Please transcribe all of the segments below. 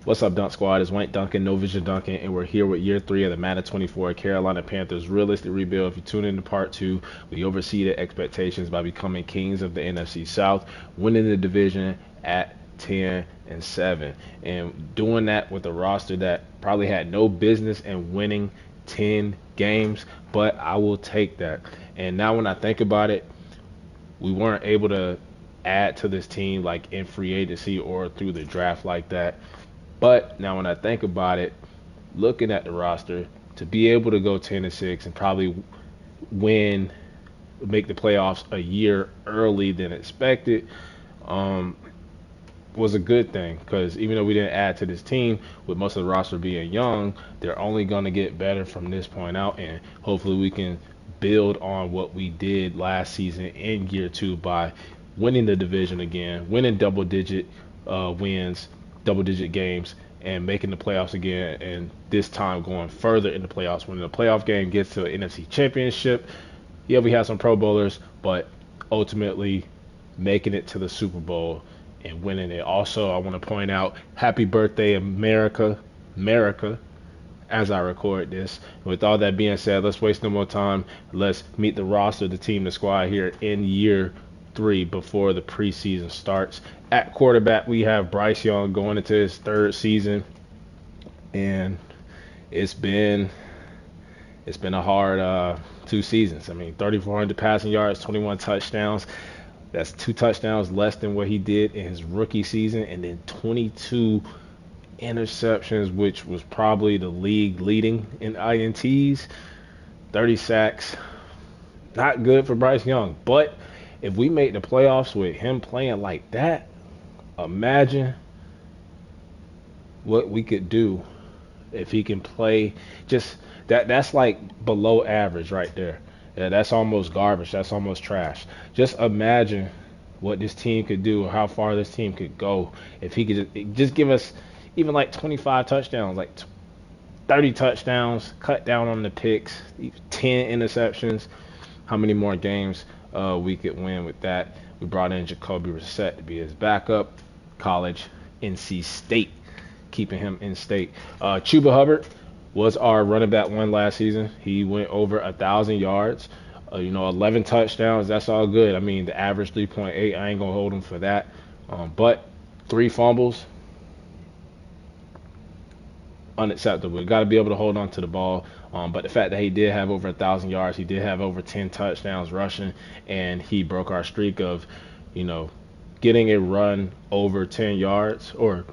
What's up, Dunk Squad? It's Wayne Duncan, No Vision Duncan, and we're here with year 3 of the Madden 24 Carolina Panthers realistic rebuild. If you tune in to part 2, we overseeded expectations by becoming kings of the NFC South, winning the division at 10-7, and doing that with a roster that probably had no business in winning 10 games, but I will take that. And now when I think about it, we weren't able to add to this team like in free agency or through the draft like that. But now when I think about it, looking at the roster, to be able to go 10-6 and probably win, make the playoffs a year early than expected, um, was a good thing. Because even though we didn't add to this team, with most of the roster being young, they're only going to get better from this point out, and hopefully we can build on what we did last season in year 2 by winning the division again, winning double-digit wins, double-digit games, and making the playoffs again, and this time going further in the playoffs. When the playoff game gets to an NFC Championship, yeah, we have some Pro Bowlers, but ultimately making it to the Super Bowl and winning it. Also, I want to point out, happy birthday, America, America, as I record this. With all that being said, let's waste no more time. Let's meet the roster, the team, the squad here in year 3 before the preseason starts. At quarterback, we have Bryce Young going into his 3rd season, and it's been a hard 2 seasons. I mean, 3,400 passing yards, 21 touchdowns. That's 2 touchdowns less than what he did in his rookie season, and then 22 interceptions, which was probably the league leading in INTs, 30 sacks. Not good for Bryce Young, but if we make the playoffs with him playing like that, imagine what we could do if he can play just that. That's like below average right there. Yeah, that's almost garbage. That's almost trash. Just imagine what this team could do, or how far this team could go if he could just give us even like 25 touchdowns, like 30 touchdowns, cut down on the picks, 10 interceptions. How many more games we could win with that? We brought in Jacoby Brissett to be his backup. College, NC State, keeping him in state. Chuba Hubbard was our running back 1 last season. He went over 1,000 yards, 11 touchdowns. That's all good. I mean, the average 3.8. I ain't gonna hold him for that. But 3 fumbles, unacceptable. You got to be able to hold on to the ball. But the fact that he did have over 1,000 yards, he did have over 10 touchdowns rushing, and he broke our streak of, getting a run over 10 yards, or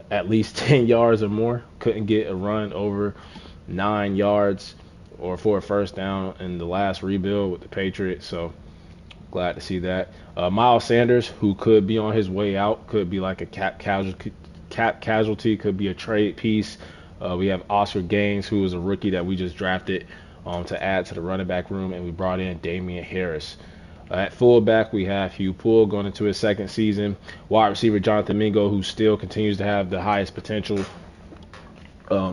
at least 10 yards or more. Couldn't get a run over 9 yards or for a first down in the last rebuild with the Patriots. So glad to see that. Miles Sanders, who could be on his way out, could be like a cap casualty, could be a trade piece. We have Oscar Gaines, who is a rookie that we just drafted to add to the running back room, and we brought in Damian Harris. At fullback, we have Hugh Poole going into his 2nd season. Wide receiver Jonathan Mingo, who still continues to have the highest potential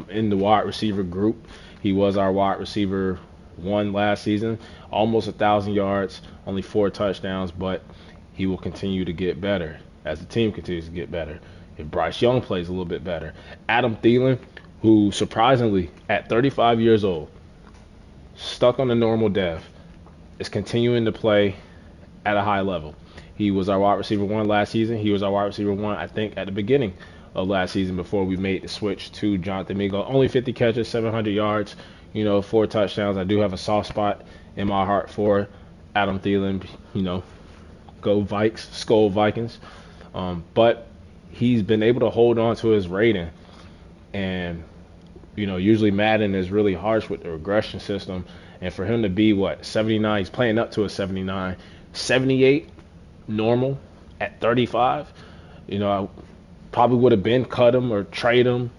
in the wide receiver group. He was our wide receiver 1 last season, almost 1,000 yards, only 4 touchdowns, but he will continue to get better as the team continues to get better. If Bryce Young plays a little bit better. Adam Thielen, who surprisingly, at 35 years old, stuck on the normal dev, is continuing to play at a high level. He was our wide receiver 1 last season. He was our wide receiver 1, I think, at the beginning of last season before we made the switch to Jonathan Mingo. Only 50 catches, 700 yards, 4 touchdowns. I do have a soft spot in my heart for Adam Thielen. Go Vikes, Skull Vikings. But he's been able to hold on to his rating. And, usually Madden is really harsh with the regression system. And for him to be, 79, he's playing up to a 79, 78 normal at 35, I probably would have been cut him or trade him,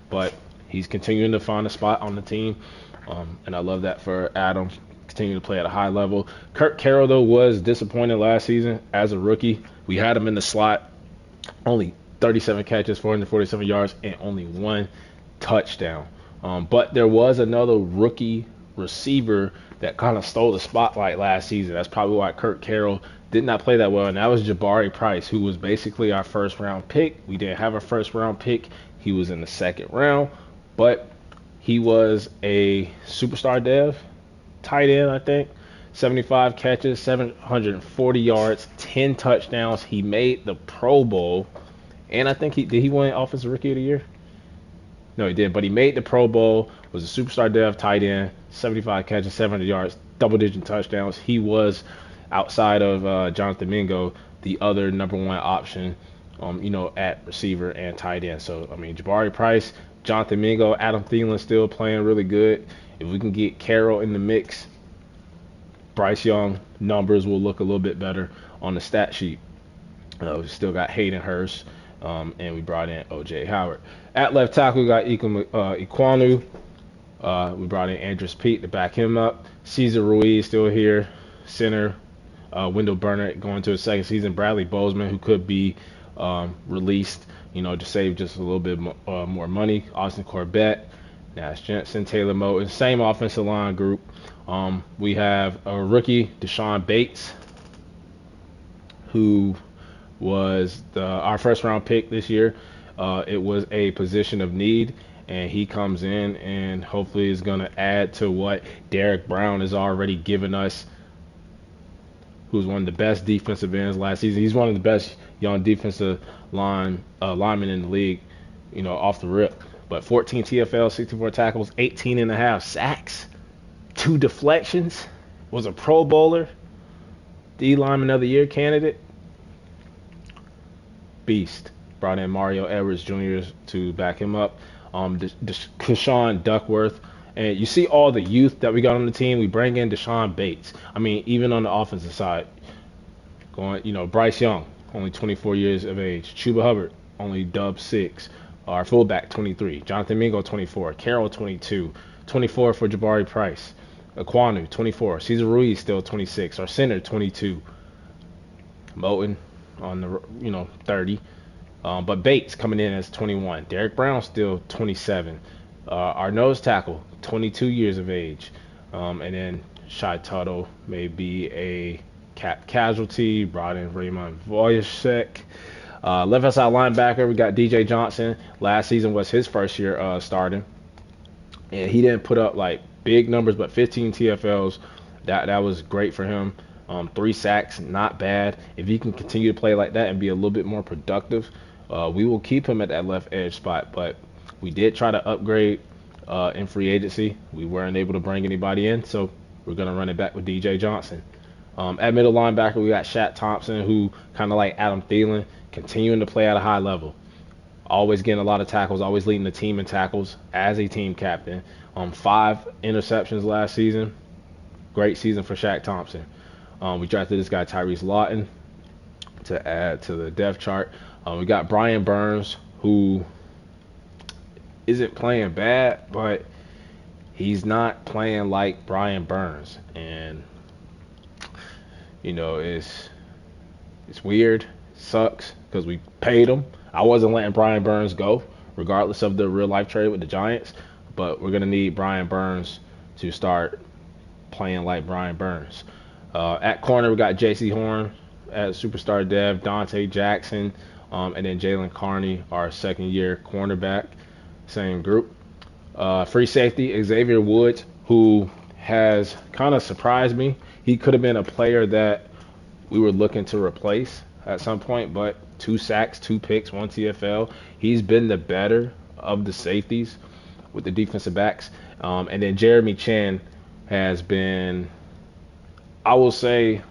but he's continuing to find a spot on the team. And I love that for Adam, continuing to play at a high level. Kurt Carroll, though, was disappointed last season as a rookie. We had him in the slot, only 37 catches, 447 yards, and only 1 touchdown. But there was another rookie receiver that kind of stole the spotlight last season. That's probably why Kurt Carroll did not play that well, and that was Jabari Price, who was basically our 1st round pick. We didn't have a 1st round pick. He was in the second round, but he was a superstar dev, tight end, I think. 75 catches, 740 yards, 10 touchdowns. He made the Pro Bowl, and I think he win Offensive Rookie of the Year? No, he did, but he made the Pro Bowl. Was a superstar dev tight end, 75 catches, 700 yards, double-digit touchdowns. He was outside of Jonathan Mingo, the other number one option, at receiver and tight end. So I mean, Jabari Price, Jonathan Mingo, Adam Thielen still playing really good. If we can get Carroll in the mix, Bryce Young numbers will look a little bit better on the stat sheet. We still got Hayden Hurst, and we brought in O.J. Howard. At left tackle, we got Iquanu. We brought in Andres Pete to back him up. Cesar Ruiz still here. Center, Wendell Burnett going to his second season. Bradley Bozeman, who could be released, to save just a little bit more money. Austin Corbett, Nash Jensen, Taylor Moton. Same offensive line group. We have a rookie, Deshaun Bates, who was our first round pick this year. It was a position of need, and he comes in and hopefully is going to add to what Derek Brown has already given us, who's one of the best defensive ends last season. He's one of the best young defensive linemen in the league, off the rip. But 14 TFL, 64 tackles, 18 and a half sacks, 2 deflections, was a Pro Bowler, D lineman of the year candidate. Beast. Brought in Mario Edwards Jr. to back him up. Keshawn Duckworth. And you see all the youth that we got on the team. We bring in Deshaun Bates. I mean, even on the offensive side, Bryce Young, only 24 years of age. Chuba Hubbard, only dub 6. Our fullback, 23. Jonathan Mingo, 24. Carroll, 22. 24 for Jabari Price. Aquanu, 24. Cesar Ruiz, still 26. Our center, 22. Moton on the, 30. But Bates coming in as 21. Derek Brown still 27. Our nose tackle, 22 years of age. And then Shai Tuttle may be a cap casualty. Brought in Raymond Voyashek. Left outside linebacker, we got DJ Johnson. Last season was his first year starting. And he didn't put up like big numbers, but 15 TFLs. That was great for him. 3 sacks, not bad. If he can continue to play like that and be a little bit more productive, we will keep him at that left edge spot. But we did try to upgrade in free agency. We weren't able to bring anybody in, so we're going to run it back with DJ Johnson. At middle linebacker, we got Shaq Thompson, who kind of like Adam Thielen, continuing to play at a high level. Always getting a lot of tackles, always leading the team in tackles as a team captain. 5 interceptions last season. Great season for Shaq Thompson. We drafted this guy, Tyrese Lawton, to add to the depth chart. We got Brian Burns, who isn't playing bad, but he's not playing like Brian Burns. And, it's weird. Sucks because we paid him. I wasn't letting Brian Burns go, regardless of the real-life trade with the Giants. But we're going to need Brian Burns to start playing like Brian Burns. At corner, we got J.C. Horn as superstar dev, Dante Jackson, and then Jalen Carney, our second-year cornerback, same group. Free safety, Xavier Woods, who has kind of surprised me. He could have been a player that we were looking to replace at some point, but 2 sacks, 2 picks, 1 TFL. He's been the better of the safeties with the defensive backs. And then Jeremy Chin has been, I will say,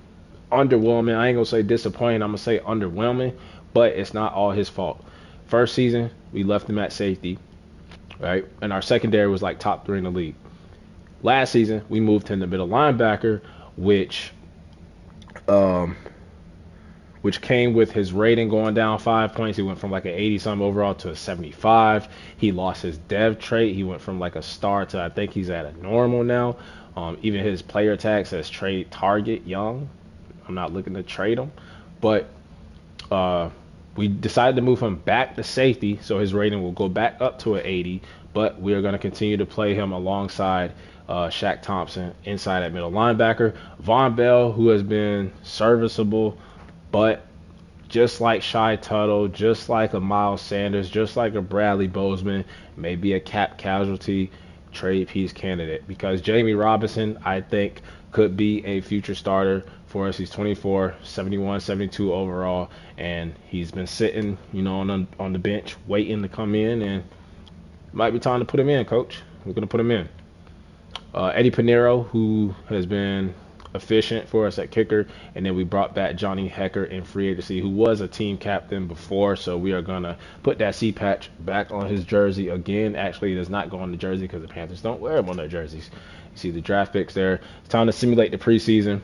underwhelming. I ain't going to say disappointing. I'm going to say underwhelming, but it's not all his fault. First season, we left him at safety, right? And our secondary was like top 3 in the league. Last season, we moved him to middle linebacker, which came with his rating going down 5 points. He went from like an 80-something overall to a 75. He lost his dev trait. He went from like a star to I think he's at a normal now. Even his player tag says trade target young. I'm not looking to trade him. But we decided to move him back to safety, so his rating will go back up to an 80. But we are going to continue to play him alongside Shaq Thompson inside at middle linebacker. Von Bell, who has been serviceable, but just like Shy Tuttle, just like a Miles Sanders, just like a Bradley Bozeman, maybe a cap casualty trade piece candidate. Because Jamie Robinson, I think, could be a future starter for us. He's 24, 71, 72 overall, and he's been sitting, on the bench waiting to come in, and might be time to put him in, coach. We're going to put him in. Eddie Pinheiro, who has been efficient for us at kicker, and then we brought back Johnny Hecker in free agency, who was a team captain before, so we are going to put that C patch back on his jersey again. Actually, it does not go on the jersey because the Panthers don't wear them on their jerseys. You see the draft picks there. It's time to simulate the preseason.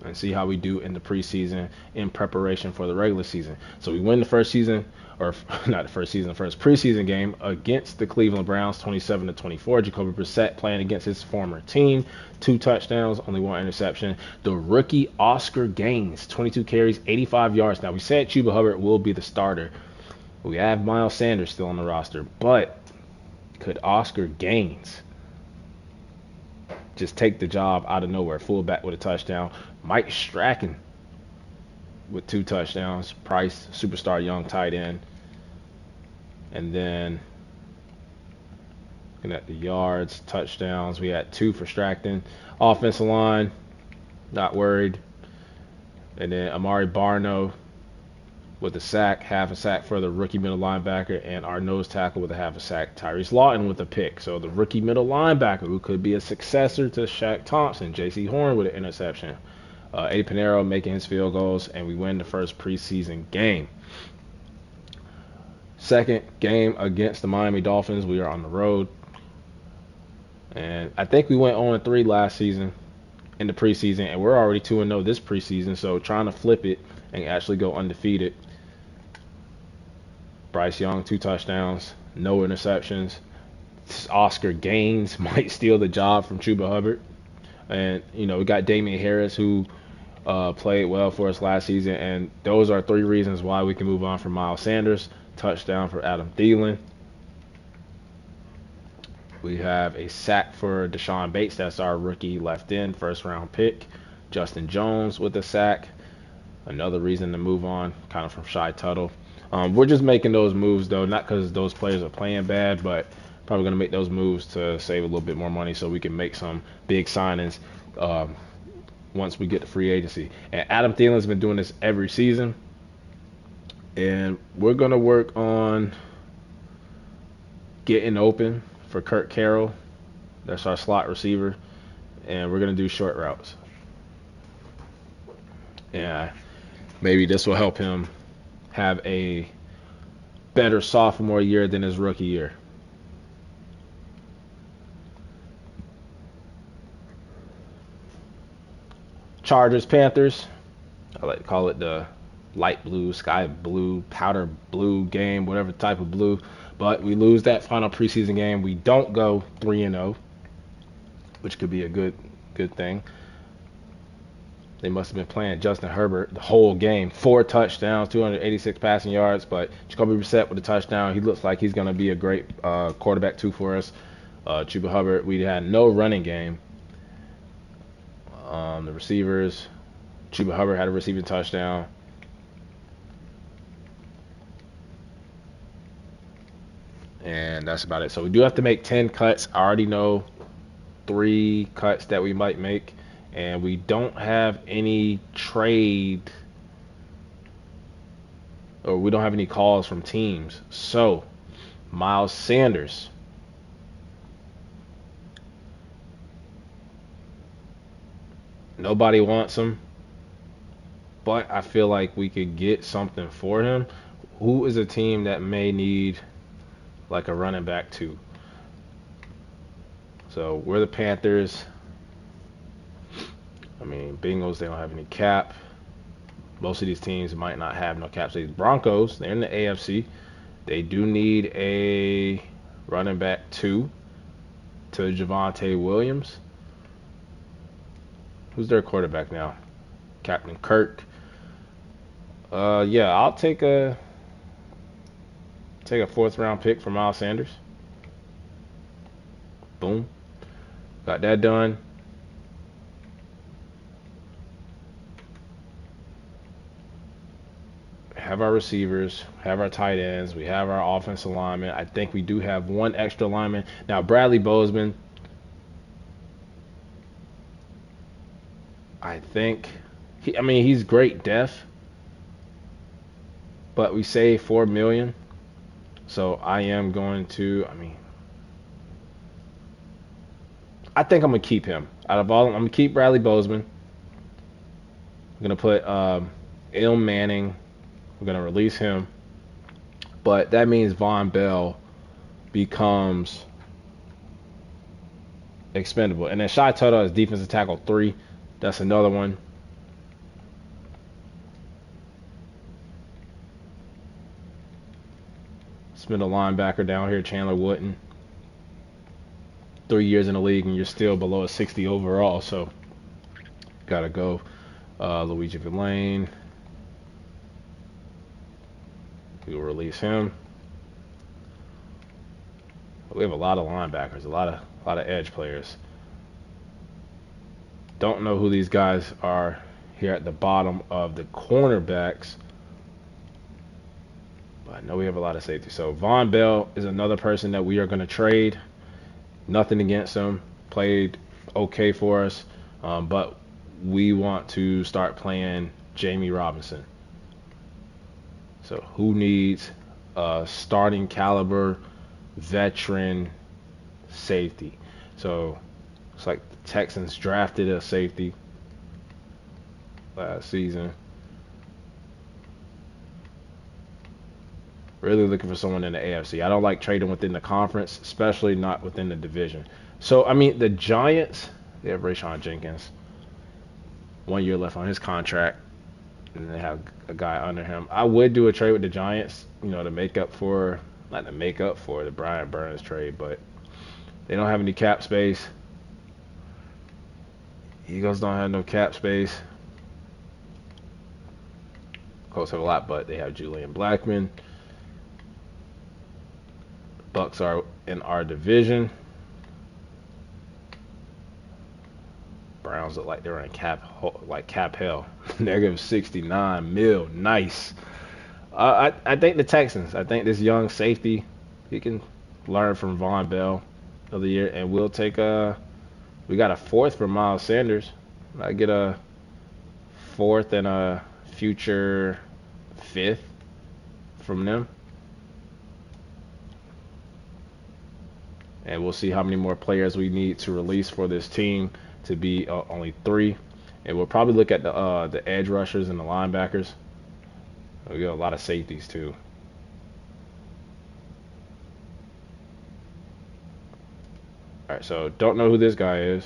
And see how we do in the preseason in preparation for the regular season. So we win the first season, or not the first season, the first preseason game against the Cleveland Browns, 27-24. Jacoby Brissett playing against his former team, 2 touchdowns, only 1 interception. The rookie Oscar Gaines, 22 carries, 85 yards. Now we said Chuba Hubbard will be the starter. We have Miles Sanders still on the roster, but could Oscar Gaines just take the job out of nowhere? Fullback with a touchdown. Mike Strachan with 2 touchdowns. Price, superstar young tight end. And then looking at the yards, touchdowns, we had 2 for Strachan. Offensive line, not worried. And then Amari Barno with a sack, half a sack for the rookie middle linebacker, and our nose tackle with a half a sack, Tyrese Lawton with a pick. So the rookie middle linebacker, who could be a successor to Shaq Thompson, J.C. Horn with an interception. Eddie Pinheiro making his field goals, and we win the first preseason game. Second game against the Miami Dolphins, we are on the road. And I think we went 0-3 last season in the preseason, and we're already 2-0 this preseason, so trying to flip it and actually go undefeated. Bryce Young, 2 touchdowns, no interceptions. Oscar Gaines might steal the job from Chuba Hubbard. And, we got Damian Harris, who played well for us last season. And those are 3 reasons why we can move on from Miles Sanders. Touchdown for Adam Thielen. We have a sack for Deshaun Bates. That's our rookie left end, first-round pick. Justin Jones with a sack. Another reason to move on, kind of from Shy Tuttle. We're just making those moves, though, not because those players are playing bad, but probably going to make those moves to save a little bit more money so we can make some big signings once we get to free agency. And Adam Thielen's been doing this every season. And we're going to work on getting open for Kurt Carroll. That's our slot receiver. And we're going to do short routes. Yeah, maybe this will help him have a better sophomore year than his rookie year. Chargers, Panthers. I like to call it the light blue, sky blue, powder blue game, whatever type of blue. But we lose that final preseason game. We don't go 3-0, which could be a good thing. They must have been playing Justin Herbert the whole game. 4 touchdowns, 286 passing yards. But Jacoby Brissett with a touchdown. He looks like he's going to be a great quarterback, too, for us. Chuba Hubbard, we had no running game. The receivers, Chuba Hubbard had a receiving touchdown. And that's about it. So we do have to make 10 cuts. I already know 3 cuts that we might make. And we don't have any trade, or we don't have any calls from teams. So, Miles Sanders. Nobody wants him, but I feel like we could get something for him. Who is a team that may need like a running back too? So, we're the Panthers. I mean, Bengals, they don't have any cap. Most of these teams might not have no cap. So these Broncos, they're in the AFC. They do need a running back too to Javonte Williams. Who's their quarterback now? Captain Kirk. Yeah, I'll take a 4th-round pick for Miles Sanders. Boom. Got that done. have our receivers, have our tight ends, we have our offensive linemen. I think we do have one extra lineman. Now, Bradley Bozeman, I think, I mean, he's great depth, but we saved $4 million. So I am going to, I mean, I think I'm going to keep him. Out of all, I'm going to keep Bradley Bozeman. I'm going to put Ilm Manning. We're going to release him. But that means Von Bell becomes expendable. And then Shy Tuttle is defensive tackle 3. That's another one. Middle linebacker down here, Chandler Wooten. 3 years in the league, and you're still below a 60 overall. So, gotta go. Luigi Villain. We will release him. We have a lot of linebackers, a lot of edge players. Don't know who these guys are here at the bottom of the cornerbacks. I know we have a lot of safety. So Von Bell is another person that we are going to trade. Nothing against him. Played okay for us. But we want to start playing Jamie Robinson. So who needs a starting caliber veteran safety? So it's like the Texans drafted a safety last season. Really looking for someone in the AFC. I don't like trading within the conference, especially not within the division. So, I mean, the Giants, they have Rayshon Jenkins. 1 year left on his contract. And they have a guy under him. I would do a trade with the Giants, to make up for, not to make up for the Brian Burns trade, but they don't have any cap space. Eagles don't have no cap space. Colts have a lot, but they have Julian Blackmon. Bucks are in our division. Browns look like they're in cap hell. Negative 69 mil. Nice. I think the Texans. I think this young safety, he can learn from Von Bell of the year, and we'll take we got a 4th for Miles Sanders. I get a 4th and a future 5th from them. And we'll see how many more players we need to release for this team to be only 3. And we'll probably look at the edge rushers and the linebackers. We got a lot of safeties too. All right, so don't know who this guy is.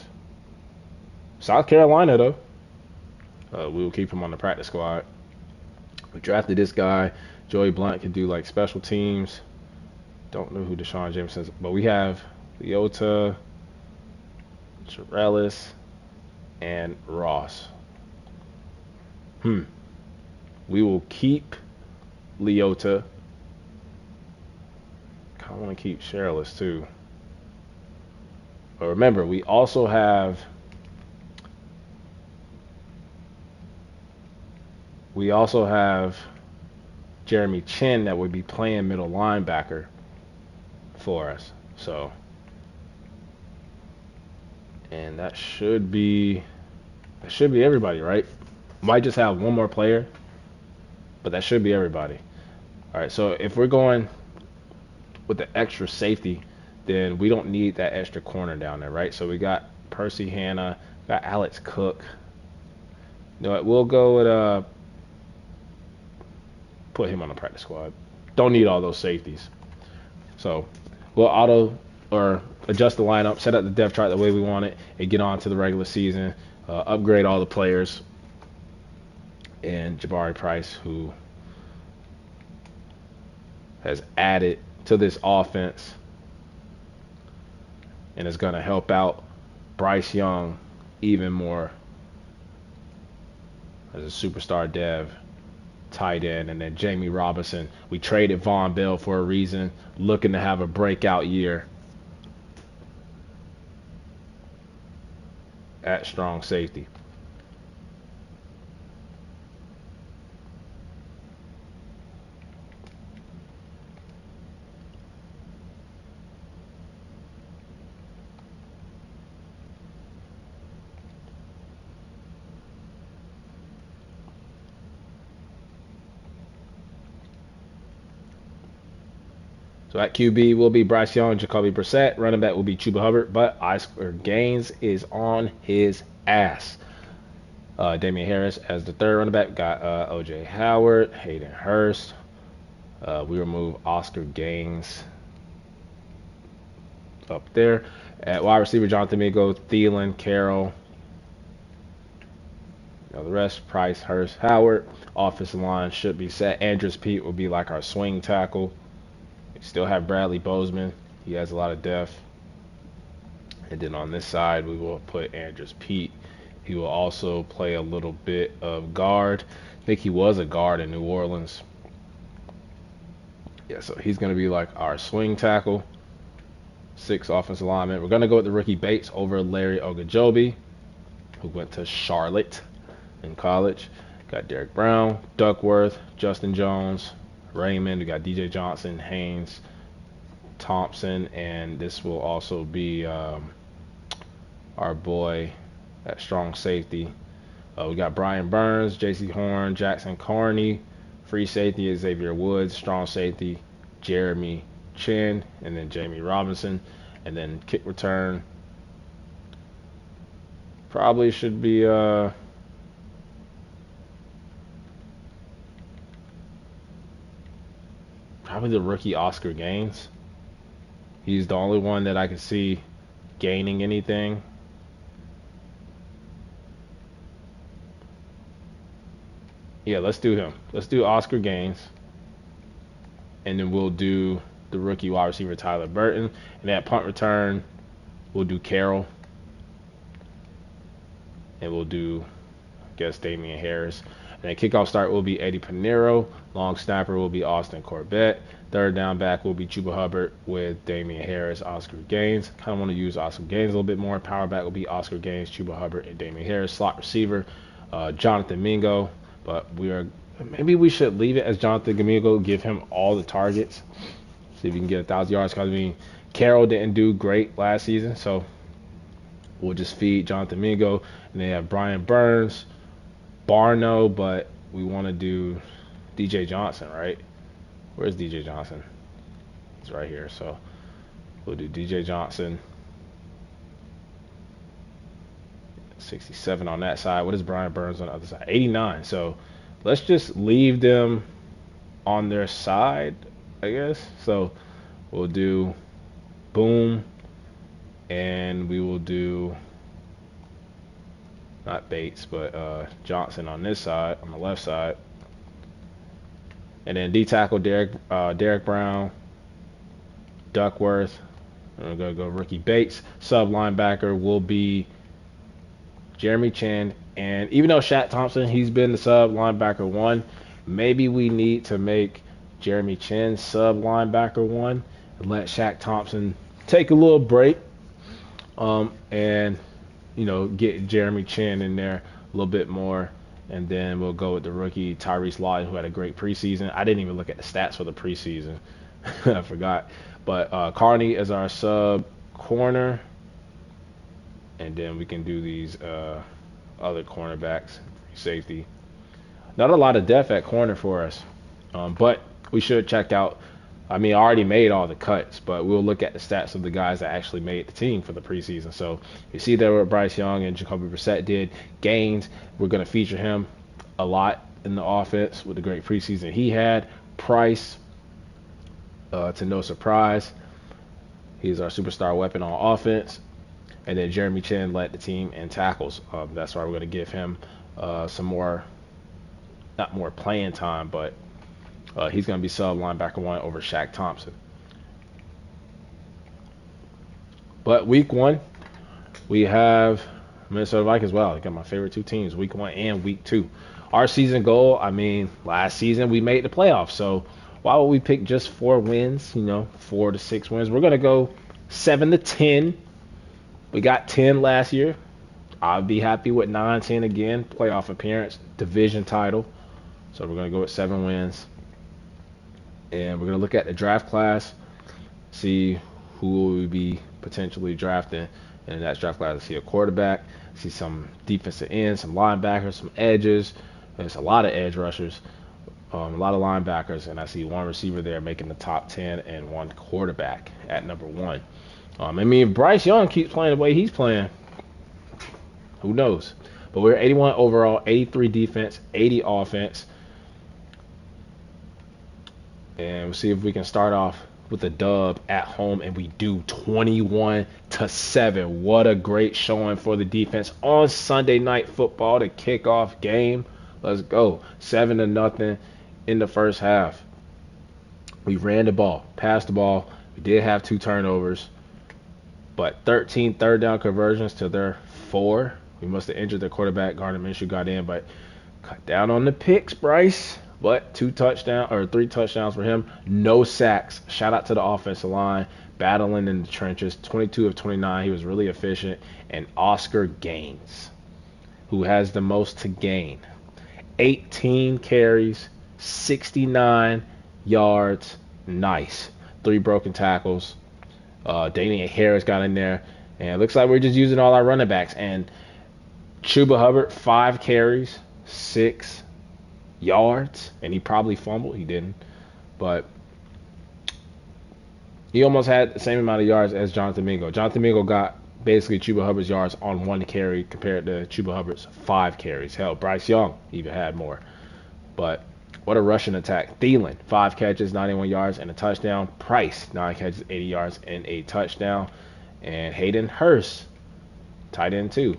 South Carolina though. We will keep him on the practice squad. We drafted this guy. Joey Blunt can do like special teams. Don't know who Deshaun Jameson is, but we have Leota, Chirelis, and Ross. We will keep Leota. I want to keep Chirelis too. But remember, we also have Jeremy Chin that would be playing middle linebacker for us. So, and that should be everybody, right? Might just have one more player, but that should be everybody. All right, so if we're going with the extra safety, then we don't need that extra corner down there, right? So we got Percy Hanna, got Alex Cook. You know what? We'll go with put him on the practice squad. Don't need all those safeties. So we'll auto or adjust the lineup, set up the depth chart the way we want it, and get on to the regular season. Upgrade all the players. And Jabari Price, who has added to this offense and is going to help out Bryce Young even more as a superstar dev tight end. And then Jamie Robinson, we traded Von Bell for a reason, looking to have a breakout year at strong safety. So at QB will be Bryce Young, Jacoby Brissett. Running back will be Chuba Hubbard, but Oscar Gaines is on his ass. Damian Harris as the third running back. Got O.J. Howard, Hayden Hurst. We remove Oscar Gaines up there. At wide receiver, Jonathan Mingo, Thielen, Carroll. The rest, Price, Hurst, Howard. Offensive line should be set. Andrews Pete will be like our swing tackle. We still have Bradley Bozeman. He has a lot of depth. And then on this side, we will put Andrews Pete. He will also play a little bit of guard. I think he was a guard in New Orleans. Yeah, so he's going to be like our swing tackle. 6 offensive linemen. We're going to go with the rookie Bates over Larry Ogunjobi, who went to Charlotte in college. Got Derek Brown, Duckworth, Justin Jones, Raymond. We got DJ Johnson, Haynes, Thompson, and this will also be our boy at strong safety. We got Brian Burns, J.C. Horn, Jackson Carney, free safety Xavier Woods, strong safety Jeremy Chin, and then Jamie Robinson, and then kick return probably should be probably the rookie Oscar Gaines. He's the only one that I can see gaining anything. Yeah, let's do him. Let's do Oscar Gaines. And then we'll do the rookie wide receiver Tyler Burton. And at punt return, we'll do Carroll. And we'll do, I guess, Damian Harris. And then kickoff start will be Eddie Pinheiro. Long snapper will be Austin Corbett. Third down back will be Chuba Hubbard with Damian Harris, Oscar Gaines. Kind of want to use Oscar Gaines a little bit more. Power back will be Oscar Gaines, Chuba Hubbard, and Damian Harris. Slot receiver, Jonathan Mingo. But maybe we should leave it as Jonathan Mingo, give him all the targets. See if we can get 1,000 yards. Because, I mean, Carroll didn't do great last season. So we'll just feed Jonathan Mingo. And they have Brian Burns, Barno, but we want to do DJ Johnson, right? Where's DJ Johnson? He's right here. So we'll do DJ Johnson. 67 on that side. What is Brian Burns on the other side? 89. So let's just leave them on their side, I guess. So we'll do Boom, and we will do not Bates, but Johnson on this side, on the left side. And then D tackle Derek Brown, Duckworth. I'm going to go rookie Bates. Sub linebacker will be Jeremy Chin. And even though Shaq Thompson, he's been the sub linebacker 1, maybe we need to make Jeremy Chin sub linebacker 1 and let Shaq Thompson take a little break. And get Jeremy Chin in there a little bit more. And then we'll go with the rookie Tyrese Lawton, who had a great preseason. I didn't even look at the stats for the preseason. I forgot. But Carney is our sub corner. And then we can do these other cornerbacks, safety. Not a lot of depth at corner for us. But we should check out. I mean, I already made all the cuts, but we'll look at the stats of the guys that actually made the team for the preseason. So you see there what Bryce Young and Jacoby Brissett did. Gaines, we're going to feature him a lot in the offense with the great preseason he had. Price, to no surprise, he's our superstar weapon on offense. And then Jeremy Chin led the team in tackles. That's why we're going to give him some more, not more playing time, but he's going to be sub linebacker 1 over Shaq Thompson. But week 1, we have Minnesota Vikings. Well, I got my favorite 2 teams, week 1 and week 2. Our season goal, I mean, last season we made the playoffs. So why would we pick just 4 wins, 4 to 6 wins? We're going to go 7 to 10. We got 10 last year. I'll be happy with 9-10 again. Playoff appearance, division title. So we're going to go with 7 wins. And we're going to look at the draft class, see who will we be potentially drafting. And in that draft class, I see a quarterback, see some defensive ends, some linebackers, some edges. There's a lot of edge rushers. A lot of linebackers, and I see one receiver there making the top 10 and one quarterback at number one. I mean, if Bryce Young keeps playing the way he's playing, who knows? But we're 81 overall, 83 defense, 80 offense. And we'll see if we can start off with a dub at home, and we do 21-7. What a great showing for the defense on Sunday Night Football, the kickoff game. Let's go. 7-0 in the first half. We ran the ball, passed the ball. We did have 2 turnovers, but 13 third down conversions to their 4. We must have injured the quarterback. Gardner Minshew got in, but cut down on the picks, Bryce. But 3 touchdowns for him. No sacks. Shout out to the offensive line, battling in the trenches. 22 of 29. He was really efficient. And Oscar Gaines, who has the most to gain. 18 carries, 69 yards. Nice. 3 broken tackles. Damian Harris got in there. And it looks like we're just using all our running backs. And Chuba Hubbard, 5 carries, 6 yards, and he probably fumbled. He didn't, but he almost had the same amount of yards as Jonathan Mingo. Jonathan Mingo got basically Chuba Hubbard's yards on 1 carry compared to Chuba Hubbard's 5 carries. Hell, Bryce Young even had more. But what a rushing attack. Thielen, 5 catches, 91 yards, and a touchdown. Price, 9 catches, 80 yards, and a touchdown. And Hayden Hurst, tight end too,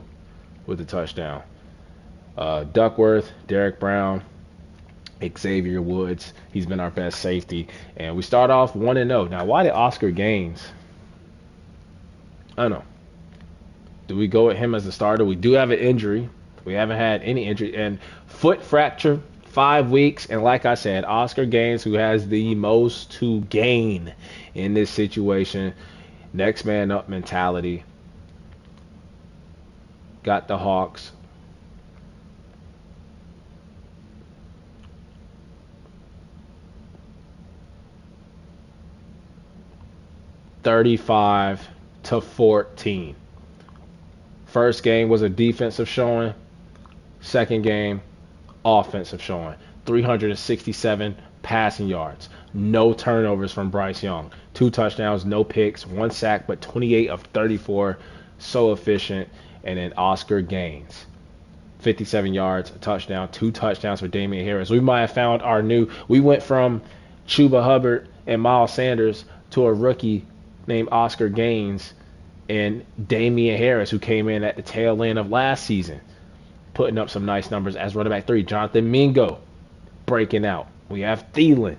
with a touchdown. Duckworth, Derek Brown, Xavier Woods. He's been our best safety. And we start off 1-0. Now, why did Oscar Gaines? I don't know. Do we go with him as a starter? We do have an injury. We haven't had any injury. And foot fracture, 5 weeks. And like I said, Oscar Gaines, who has the most to gain in this situation. Next man up mentality. Got the Hawks. $35-14. First game was a defensive showing. Second game, offensive showing. 367 passing yards. No turnovers from Bryce Young. 2 touchdowns, no picks, 1 sack, but 28 of 34. So efficient. And then Oscar Gaines, 57 yards, a touchdown, 2 touchdowns for Damian Harris. We might have found our new. We went from Chuba Hubbard and Miles Sanders to a rookie named Oscar Gaines and Damian Harris, who came in at the tail end of last season, putting up some nice numbers as running back 3. Jonathan Mingo breaking out. We have Thielen,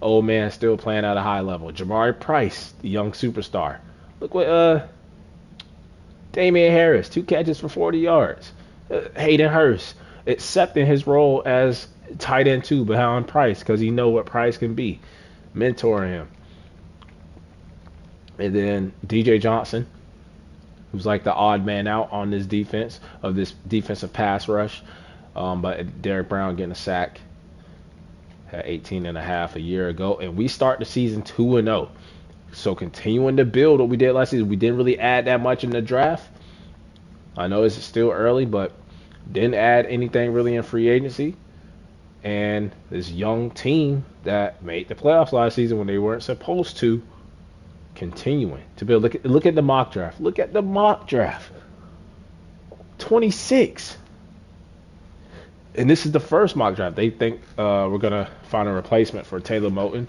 old man, still playing at a high level. Jamari Price, the young superstar. Look what Damian Harris, 2 catches for 40 yards. Hayden Hurst accepting his role as tight end 2 behind Price because he know what Price can be, mentoring him. And then DJ Johnson, who's like the odd man out on this defense, of this defensive pass rush. But Derek Brown getting a sack. Had 18.5 a year ago. And we start the season 2-0. So continuing to build what we did last season. We didn't really add that much in the draft. I know it's still early, but didn't add anything really in free agency. And this young team that made the playoffs last season when they weren't supposed to, continuing to build. Look at the mock draft. Look at the mock draft. 26. And this is the first mock draft. They think we're going to find a replacement for Taylor Moton.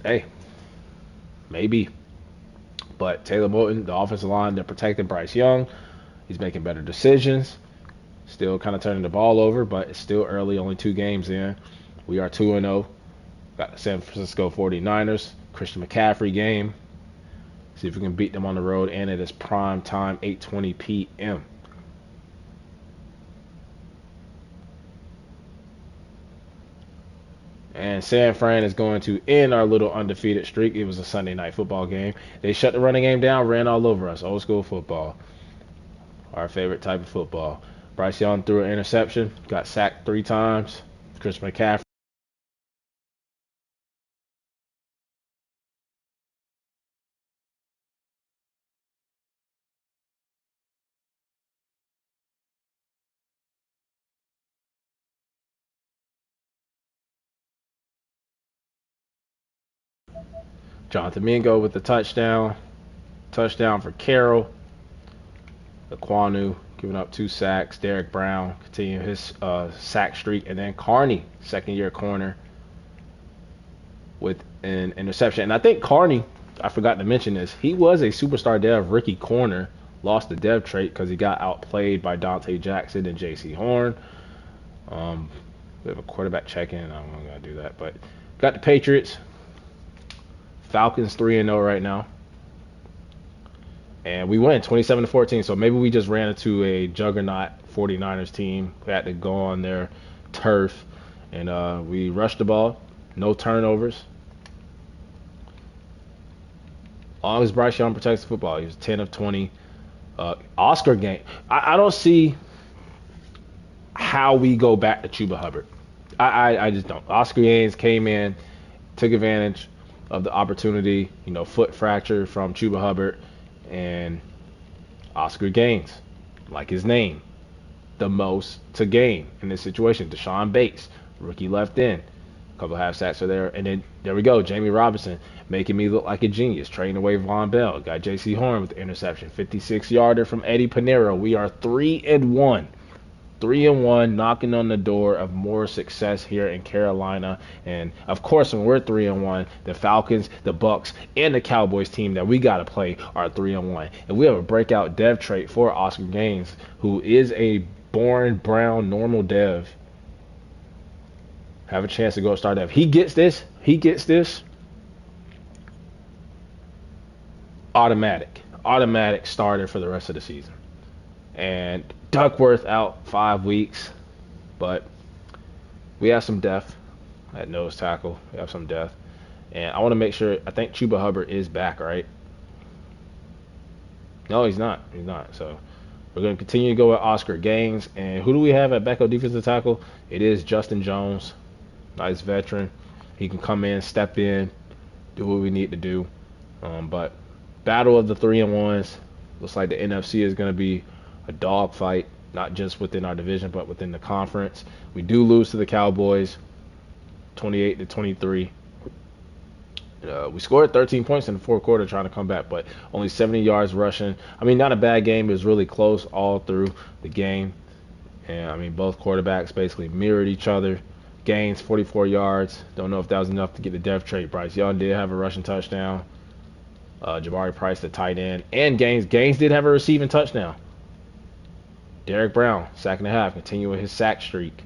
Hey, maybe. But Taylor Moton, the offensive line, they're protecting Bryce Young. He's making better decisions. Still kind of turning the ball over, but it's still early, only 2 games in. We are 2-0. Got the San Francisco 49ers. Christian McCaffrey game. See if we can beat them on the road, and it is prime time, 8:20 p.m. And San Fran is going to end our little undefeated streak. It was a Sunday night football game. They shut the running game down, ran all over us. Old school football. Our favorite type of football. Bryce Young threw an interception, got sacked 3 times. Chris McCaffrey Jonathan Mingo with the touchdown. Touchdown for Carroll. Aquanu giving up 2 sacks. Derek Brown continuing his sack streak. And then Carney, second-year corner, with an interception. And I think Carney, I forgot to mention this, he was a superstar dev rookie corner. Lost the dev trait because he got outplayed by Dante Jackson and J.C. Horn. We have a quarterback check-in. I'm not going to do that. But got the Patriots. Falcons 3-0 right now. And we win 27-14. So maybe we just ran into a juggernaut 49ers team. We had to go on their turf. And we rushed the ball. No turnovers. Long as Bryce Young protects the football. He was 10 of 20. Oscar game. I don't see how we go back to Chuba Hubbard. I just don't. Oscar Gaines came in, took advantage of the opportunity, foot fracture from Chuba Hubbard, and Oscar Gaines, like his name, the most to gain in this situation. Deshaun Bates, rookie left in. A couple of half sacks are there. And then there we go. Jamie Robinson making me look like a genius. Trading away Von Bell. Got J.C. Horn with the interception. 56-yarder from Eddie Pinheiro. We are 3-1. 3-1, knocking on the door of more success here in Carolina. And of course, when we're 3-1, the Falcons, the Bucks, and the Cowboys team that we got to play are 3-1. And we have a breakout dev trait for Oscar Gaines, who is a born Brown normal dev. Have a chance to go start dev. He gets this. Automatic starter for the rest of the season. And Duckworth out 5 weeks, but we have some depth at nose tackle. We have some depth. And I want to make sure, I think Chuba Hubbard is back, right? No, he's not. So we're going to continue to go with Oscar Gaines. And who do we have at backup defensive tackle? It is Justin Jones. Nice veteran. He can come in, step in, do what we need to do. But battle of the 3-1s. Looks like the NFC is going to be a dogfight, not just within our division, but within the conference. We do lose to the Cowboys, 28-23. We scored 13 points in the fourth quarter trying to come back, but only 70 yards rushing. I mean, not a bad game. It was really close all through the game. And, I mean, both quarterbacks basically mirrored each other. Gaines, 44 yards. Don't know if that was enough to get the dev trait. Bryce Young did have a rushing touchdown. Jabari Price, the tight end. And Gaines did have a receiving touchdown. Derek Brown, sack and a half, continuing his sack streak.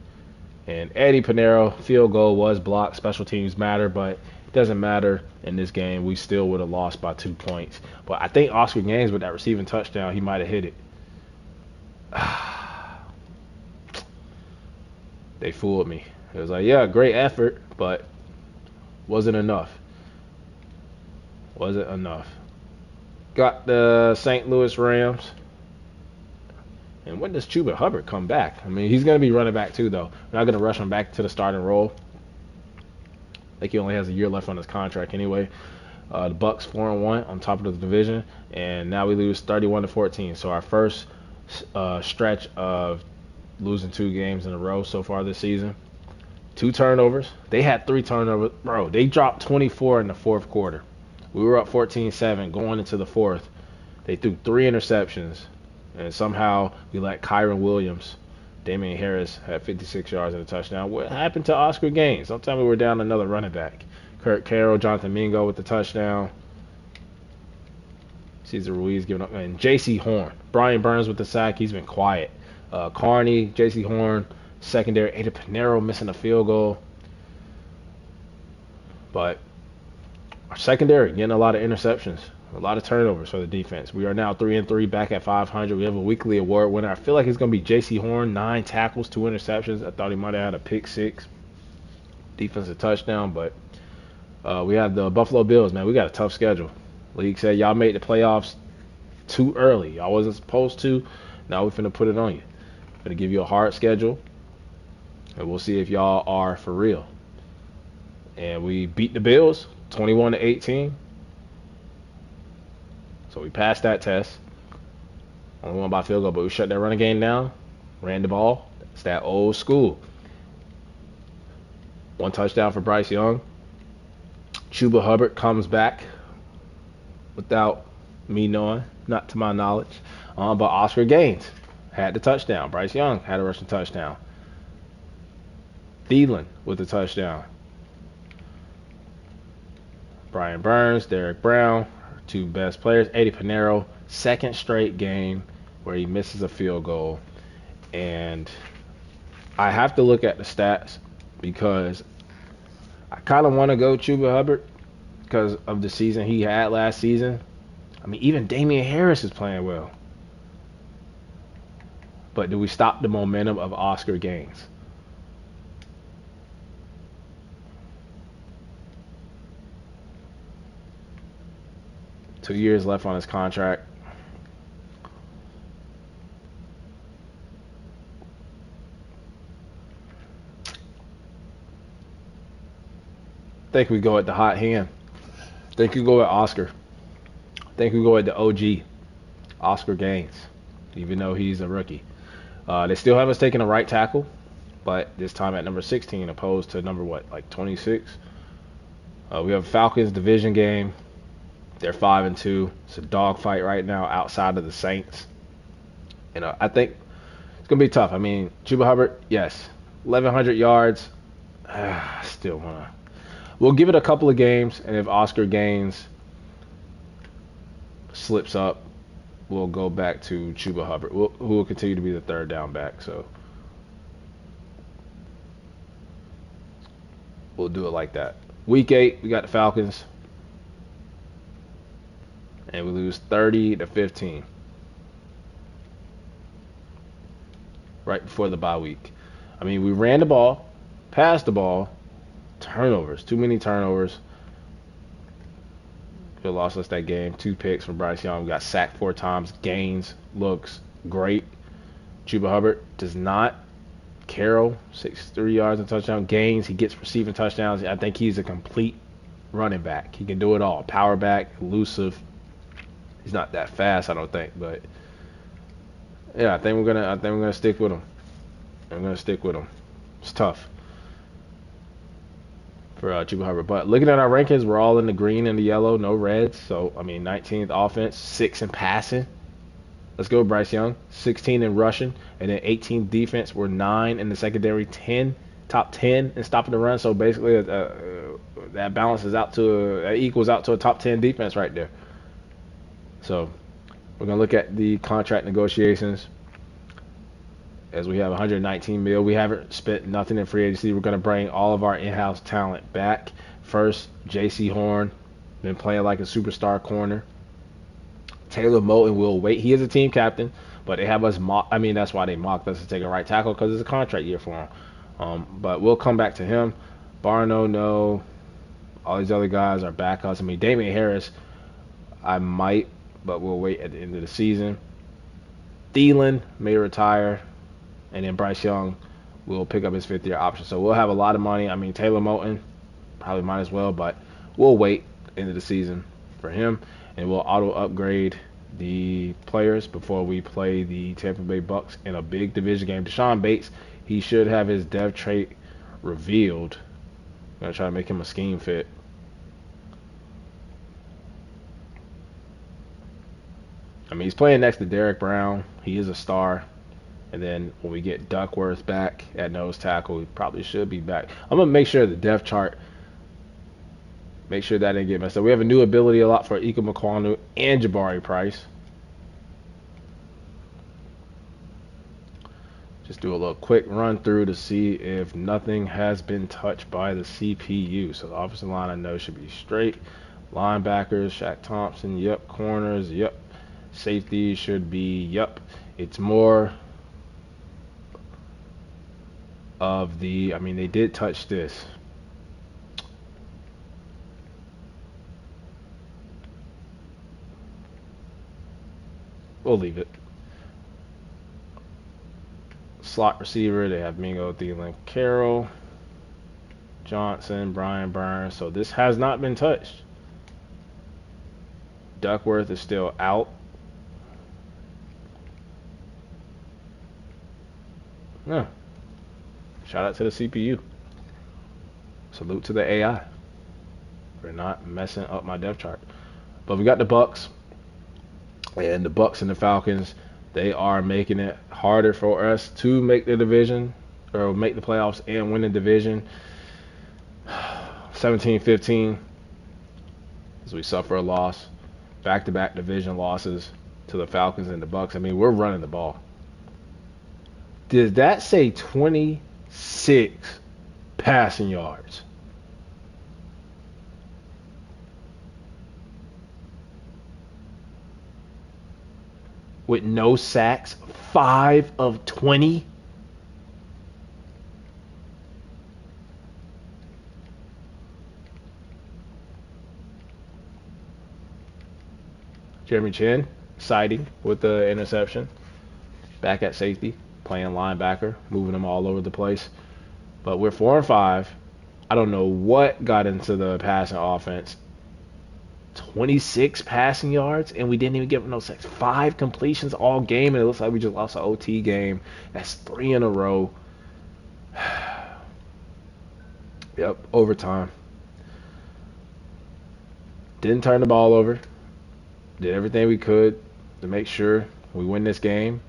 And Eddie Pinheiro, field goal was blocked. Special teams matter, but it doesn't matter in this game. We still would have lost by 2 points. But I think Oscar Gaines, with that receiving touchdown, he might have hit it. They fooled me. It was like, yeah, great effort, but wasn't enough. Got the St. Louis Rams. And when does Chuba Hubbard come back? I mean, he's going to be running back too, though. We're not going to rush him back to the starting role. I think he only has a year left on his contract anyway. The Bucks 4-1 on top of the division, and now we lose 31-14. So our first stretch of losing 2 games in a row so far this season. 2 turnovers. They had 3 turnovers. Bro, they dropped 24 in the fourth quarter. We were up 14-7 going into the fourth. They threw 3 interceptions. And somehow we let Kyron Williams, Damian Harris had 56 yards and a touchdown. What happened to Oscar Gaines? Don't tell me we're down another running back. Kurt Carroll, Jonathan Mingo with the touchdown. Cesar Ruiz giving up. And J.C. Horn. Brian Burns with the sack. He's been quiet. Carney, J.C. Horn, secondary. Eddie Pinheiro missing a field goal. But our secondary getting a lot of interceptions. A lot of turnovers for the defense. We are now 3-3, back at 500. We have a weekly award winner. I feel like it's going to be J.C. Horn, 9 tackles, 2 interceptions. I thought he might have had a pick 6, defensive touchdown. But we have the Buffalo Bills, man. We got a tough schedule. League said y'all made the playoffs too early. Y'all wasn't supposed to. Now we're finna put it on you. Gonna give you a hard schedule, and we'll see if y'all are for real. And we beat the Bills 21-18. So we passed that test. Only won by field goal, but we shut that running game down. Ran the ball. It's that old school. 1 touchdown for Bryce Young. Chuba Hubbard comes back without me knowing, not to my knowledge. But Oscar Gaines had the touchdown. Bryce Young had a rushing touchdown. Thielen with the touchdown. Brian Burns, Derek Brown, two best players. Eddie Pinheiro, second straight game where he misses a field goal. And I have to look at the stats because I kind of want to go Chuba Hubbard because of the season he had last season. I mean, even Damian Harris is playing well. But do we stop the momentum of Oscar Gaines? Two years left on his contract. Think we go at the hot hand. Think we go at Oscar. Think we go at the OG, Oscar Gaines, even though he's a rookie. They still have us taking a right tackle, but this time at number 16 opposed to number what, like 26. We have Falcons division game. They're 5-2. It's a dogfight right now outside of the Saints. And I think it's gonna be tough. I mean, Chuba Hubbard, yes, 1,100 yards. Still wanna. We'll give it a couple of games, and if Oscar Gaines slips up, we'll go back to Chuba Hubbard, who will continue to be the third down back. So we'll do it like that. Week 8, we got the Falcons, and we lose 30-15 right before the bye week. I mean, we ran the ball, passed the ball, turnovers, too many turnovers. Could lost us that game. 2 picks from Bryce Young. We got sacked 4 times. Gaines looks great. Chuba Hubbard does not. Carroll, 63 yards and touchdown. Gaines, he gets receiving touchdowns. I think he's a complete running back. He can do it all. Power back, elusive. He's not that fast, I don't think, but yeah, I think we're gonna stick with him. I'm gonna stick with him. It's tough for Chuba Hubbard. But looking at our rankings, we're all in the green and the yellow, no reds. So, I mean, 19th offense, 6th in passing. Let's go, Bryce Young. 16 in rushing. And then 18th defense. We're 9 in the secondary, 10, top 10 in stopping the run. So, basically, that balances out to, that equals out to a top 10 defense right there. So, we're going to look at the contract negotiations. As we have 119 mil, we haven't spent nothing in free agency. We're going to bring all of our in-house talent back. First, J.C. Horn, been playing like a superstar corner. Taylor Moton will wait. He is a team captain, but they have us mock. I mean, that's why they mocked us to take a right tackle because it's a contract year for him. But we'll come back to him. Barno, no. All these other guys are backups. I mean, Damian Harris, I might, but we'll wait at the end of the season. Thielen may retire. And then Bryce Young will pick up his 5th-year option. So we'll have a lot of money. I mean, Taylor Moton probably might as well, but we'll wait into the season for him. And we'll auto-upgrade the players before we play the Tampa Bay Bucks in a big division game. Deshaun Bates, he should have his dev trait revealed. I'm going to try to make him a scheme fit. I mean, he's playing next to Derek Brown. He is a star. And then when we get Duckworth back at nose tackle, he probably should be back. I'm going to make sure the depth chart, make sure that didn't get messed up. We have a new ability a lot for Ika Makwanu and Jabari Price. Just do a little quick run through to see if nothing has been touched by the CPU. So the offensive line I know should be straight. Linebackers, Shaq Thompson, yep. Corners, yep. Safety should be, yep. It's more of the, I mean, they did touch this. We'll leave it. Slot receiver, they have Mingo, Thielen, Carroll, Johnson, Brian Burns. So this has not been touched. Duckworth is still out. Yeah. Shout out to the CPU. Salute to the AI. We're not messing up my depth chart. But we got the Bucks, and the Bucks and the Falcons. They are making it harder for us to make the division or make the playoffs and win the division. 17-15 as we suffer a loss. Back-to-back division losses to the Falcons and the Bucks. I mean, we're running the ball. Did that say 26 passing yards? With no sacks, 5 of 20. Jeremy Chin, siding with the interception. Back at safety, playing linebacker, moving them all over the place. But we're 4-5. I don't know what got into the passing offense. 26 passing yards, and we didn't even give them no sacks. 5 completions all game, and it looks like we just lost an OT game. That's 3 in a row. Yep, overtime. Didn't turn the ball over. Did everything we could to make sure we win this game.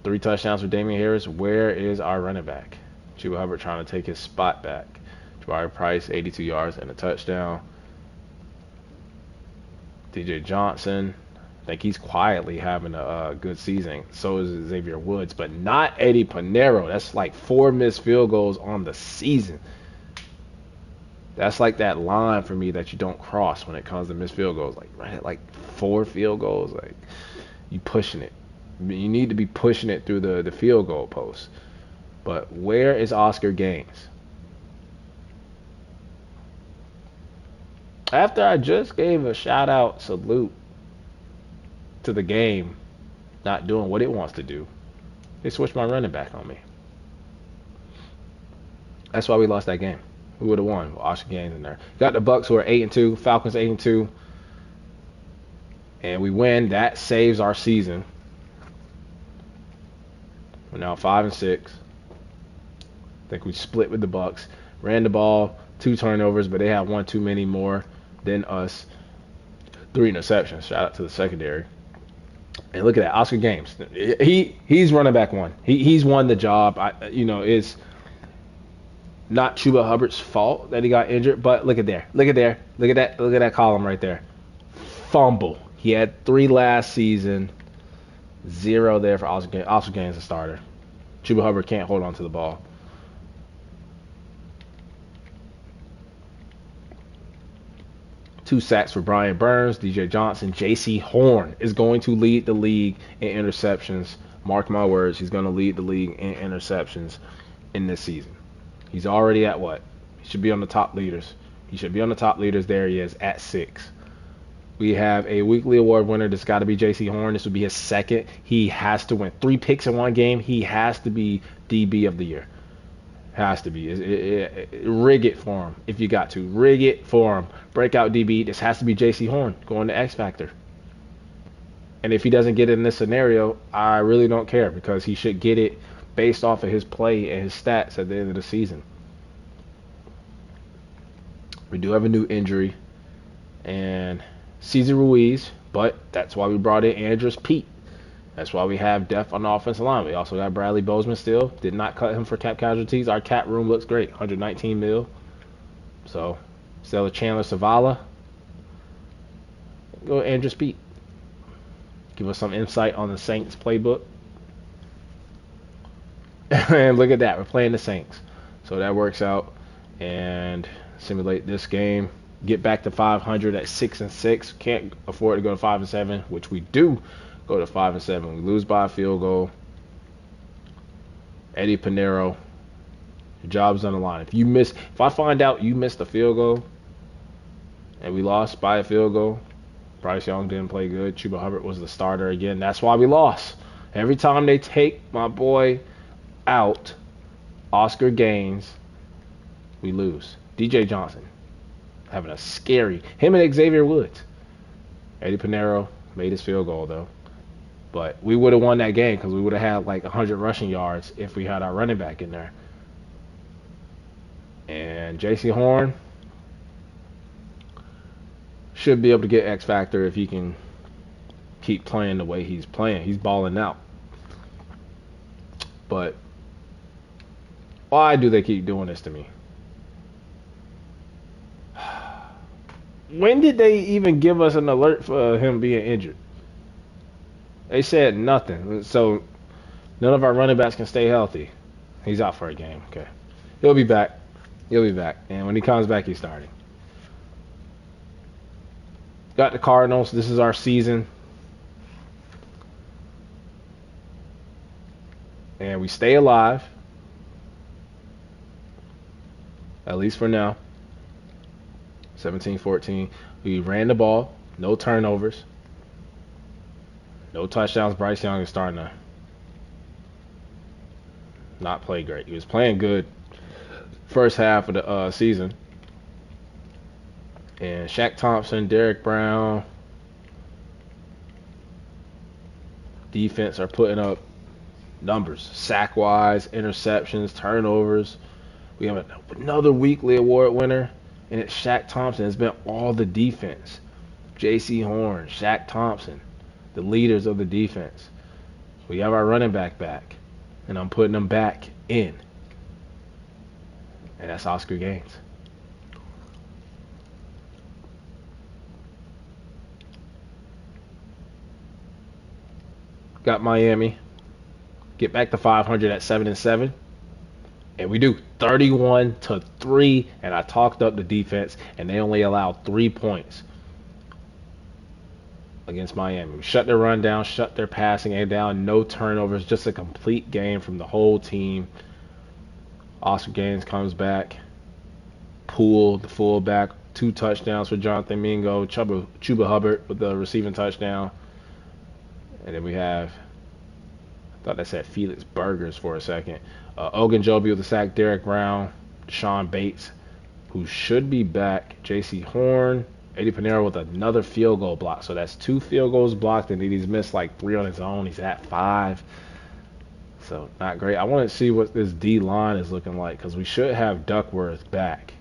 3 touchdowns for Damian Harris. Where is our running back? Chuba Hubbard trying to take his spot back. Jabari Price, 82 yards and a touchdown. DJ Johnson, I think he's quietly having a good season. So is Xavier Woods, but not Eddie Pinheiro. That's like 4 missed field goals on the season. That's like that line for me that you don't cross when it comes to missed field goals. Like right at like 4 field goals, like you pushing it. You need to be pushing it through the field goal post. But where is Oscar Gaines? After I just gave a shout out salute to the game not doing what it wants to do, they switched my running back on me. That's why we lost that game. We would have won with Oscar Gaines in there. Got the Bucks who are 8-2, Falcons 8-2, and we win. That saves our season. We're now 5-6. I think we split with the Bucks. Ran the ball, 2 turnovers, but they have 1 too many more than us. 3 interceptions. Shout out to the secondary. And look at that, Oscar Gaines. He's running back 1. He's won the job. It's not Chuba Hubbard's fault that he got injured, but look at there. Look at that column right there. Fumble. He had 3 last season. 0 there for Oscar Gaines. Oscar Gaines, a starter. Chuba Hubbard can't hold on to the ball. Two sacks for Brian Burns, DJ Johnson. J.C. Horn is going to lead the league in interceptions. Mark my words, he's going to lead the league in interceptions in this season. He's already at what? He should be on the top leaders. He should be on the top leaders. There he is at 6. We have a weekly award winner. That's got to be J.C. Horn. This would be his second. He has to win 3 picks in one game. He has to be DB of the year. Has to be. Rig it for him if you got to. Rig it for him. Breakout DB. This has to be J.C. Horn going to X Factor. And if he doesn't get it in this scenario, I really don't care because he should get it based off of his play and his stats at the end of the season. We do have a new injury. And Cesar Ruiz, but that's why we brought in Andrus Peat. That's why we have depth on the offensive line. We also got Bradley Bozeman still. Did not cut him for cap casualties. Our cap room looks great, $119 million. So, still a Chandler Savala. Go Andrus Peat. Give us some insight on the Saints playbook. And look at that. We're playing the Saints. So that works out. And simulate this game. Get back to 500 at 6-6. Can't afford to go to 5-7, which we do. Go to 5-7. We lose by a field goal. Eddie Pinheiro, your job's on the line. If I find out you missed a field goal and we lost by a field goal, Bryce Young didn't play good. Chuba Hubbard was the starter again. That's why we lost. Every time they take my boy out, Oscar Gaines, we lose. DJ Johnson having a scary. Him and Xavier Woods. Eddie Pinheiro made his field goal though. But we would have won that game because we would have had like 100 rushing yards if we had our running back in there. And J.C. Horn, should be able to get X Factor if he can keep playing the way he's playing. He's balling out. But why do they keep doing this to me? When did they even give us an alert for him being injured? They said nothing. So none of our running backs can stay healthy. He's out for a game. Okay. He'll be back. He'll be back. And when he comes back, he's starting. Got the Cardinals. This is our season. And we stay alive. At least for now. 17-14. We ran the ball. No turnovers. No touchdowns. Bryce Young is starting to not play great. He was playing good first half of the season. And Shaq Thompson, Derek Brown, defense are putting up numbers. Sack-wise, interceptions, turnovers. We have another weekly award winner, and it's Shaq Thompson. It's been all the defense. J.C. Horn, Shaq Thompson, the leaders of the defense. We have our running back, and I'm putting them back in. And that's Oscar Gaines. Got Miami. Get back to 500 at 7-7. And we do 31-3. And I talked up the defense, and they only allowed 3 points against Miami. We shut their run down, shut their passing game down, no turnovers, just a complete game from the whole team. Oscar Gaines comes back. Poole, the fullback, 2 touchdowns for Jonathan Mingo. Chuba Hubbard with the receiving touchdown. And then we have, I thought I said Felix Burgers for a second. Ogunjobi with the sack, Derek Brown, Deshaun Bates, who should be back, J.C. Horn, Eddie Pinero with another field goal block. So that's 2 field goals blocked, and he's missed like 3 on his own. He's at 5. So not great. I want to see what this D line is looking like, because we should have Duckworth back.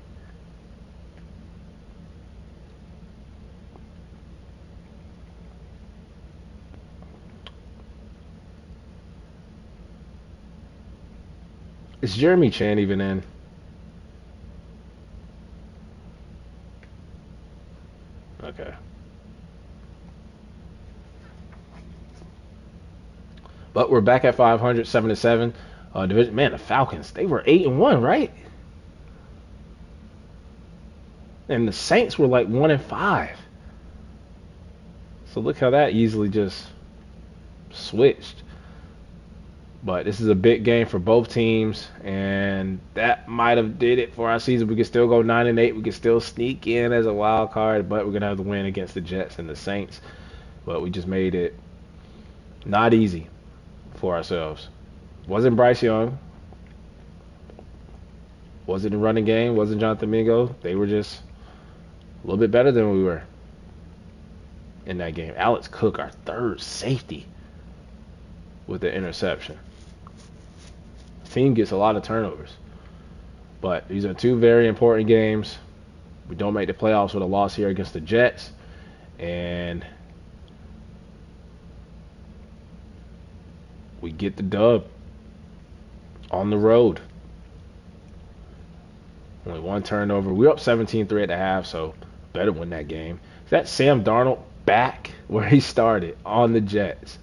Is Jeremy Chan even in? Okay. But we're back at 500, 7-7. Division, man, the Falcons, they were 8-1, right? And the Saints were like 1-5. So look how that easily just switched. But this is a big game for both teams, and that might have did it for our season. We could still go 9-8. We could still sneak in as a wild card, but we're gonna have to win against the Jets and the Saints. But we just made it not easy for ourselves. Wasn't Bryce Young. Wasn't the running game. Wasn't Jonathan Mingo. They were just a little bit better than we were in that game. Alex Cook, our third safety, with the interception. Team gets a lot of turnovers. But these are 2 very important games. We don't make the playoffs with a loss here against the Jets. And we get the dub on the road. Only 1 turnover. We're up 17-3 at the half, so better win that game. Is that Sam Darnold back where he started on the Jets?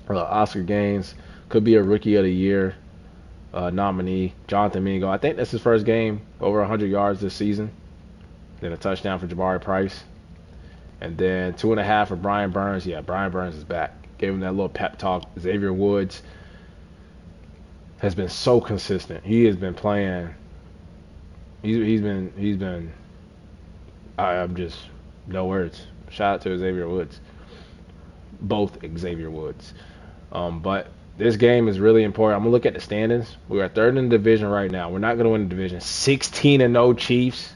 Oscar Gaines could be a Rookie of the Year nominee. Jonathan Mingo, I think that's his first game over 100 yards this season. Then a touchdown for Jabari Price. And then 2.5 for Brian Burns. Yeah, Brian Burns is back. Gave him that little pep talk. Xavier Woods has been so consistent. He has been playing. He's been. I'm just no words. Shout out to Xavier Woods. Both Xavier Woods. But this game is really important. I'm going to look at the standings. We are 3rd in the division right now. We're not going to win the division. 16-0 Chiefs.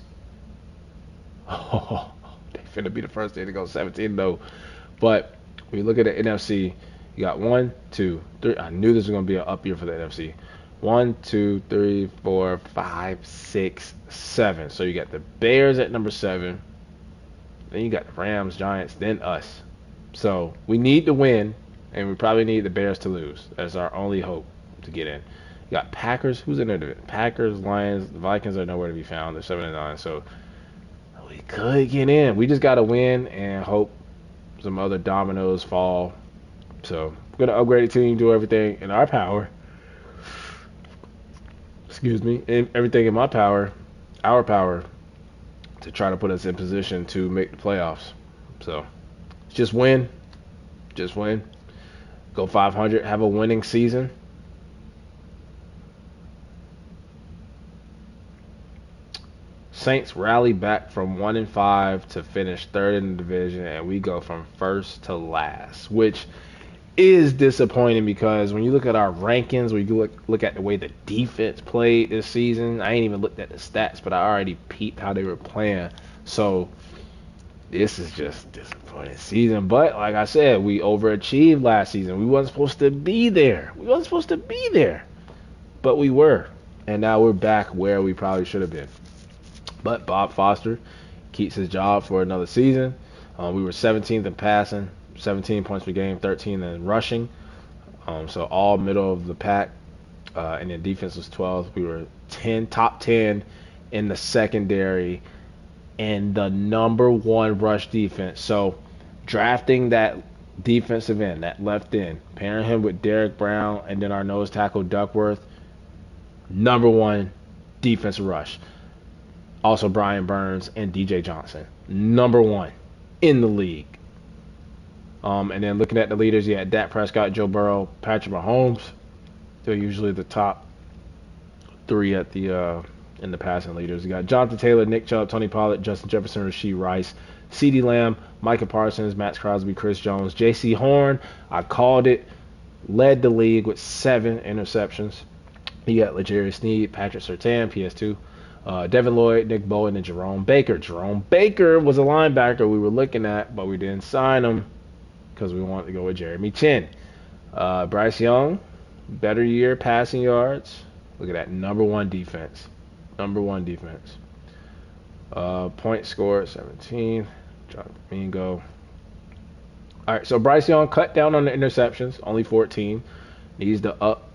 Oh, they finna be the first team to go 17-0. But when you look at the NFC, you got 1, 2, 3. I knew this was going to be an up year for the NFC. 1, 2, 3, 4, 5, 6, 7. So you got the Bears at number 7. Then you got the Rams, Giants, then us. So we need to win, and we probably need the Bears to lose. That's our only hope to get in. You got Packers. Who's in there? Packers, Lions, the Vikings are nowhere to be found. They're 7-9. So we could get in. We just got to win and hope some other dominoes fall. So we're gonna upgrade the team, do everything in our power. Excuse me, and everything in my power, our power, to try to put us in position to make the playoffs. So just win, just win. Go 500, have a winning season. Saints rally back from 1-5 to finish third in the division, and we go from first to last, which is disappointing because when you look at our rankings, when you look at the way the defense played this season, I ain't even looked at the stats, but I already peeped how they were playing. So this is just a disappointing season. But like I said, we overachieved last season. We wasn't supposed to be there. But we were. And now we're back where we probably should have been. But Bob Foster keeps his job for another season. We were 17th in passing, 17 points per game, 13 in rushing. So all middle of the pack. And then defense was 12th. We were top 10 in the secondary and the number one rush defense. So drafting that defensive end, that left end, pairing him with Derek Brown and then our nose tackle Duckworth, number one defensive rush. Also Brian Burns and DJ Johnson, number one in the league. And then looking at the leaders, you had Dak Prescott, Joe Burrow, Patrick Mahomes. They're usually the top three at the in the passing leaders. You got Jonathan Taylor, Nick Chubb, Tony Pollard, Justin Jefferson, Rasheed Rice, CeeDee Lamb, Micah Parsons, Max Crosby, Chris Jones, J.C. Horn. I called it. Led the league with 7 interceptions. You got L'Jarius Sneed, Patrick Surtain, PS2. Devin Lloyd, Nick Bowen, and Jerome Baker. Jerome Baker was a linebacker we were looking at, but we didn't sign him because we wanted to go with Jeremy Chin. Bryce Young, better year passing yards. Look at that, number one defense. Points scored, 17. John Domingo. All right, so Bryce Young cut down on the interceptions, only 14. Needs to up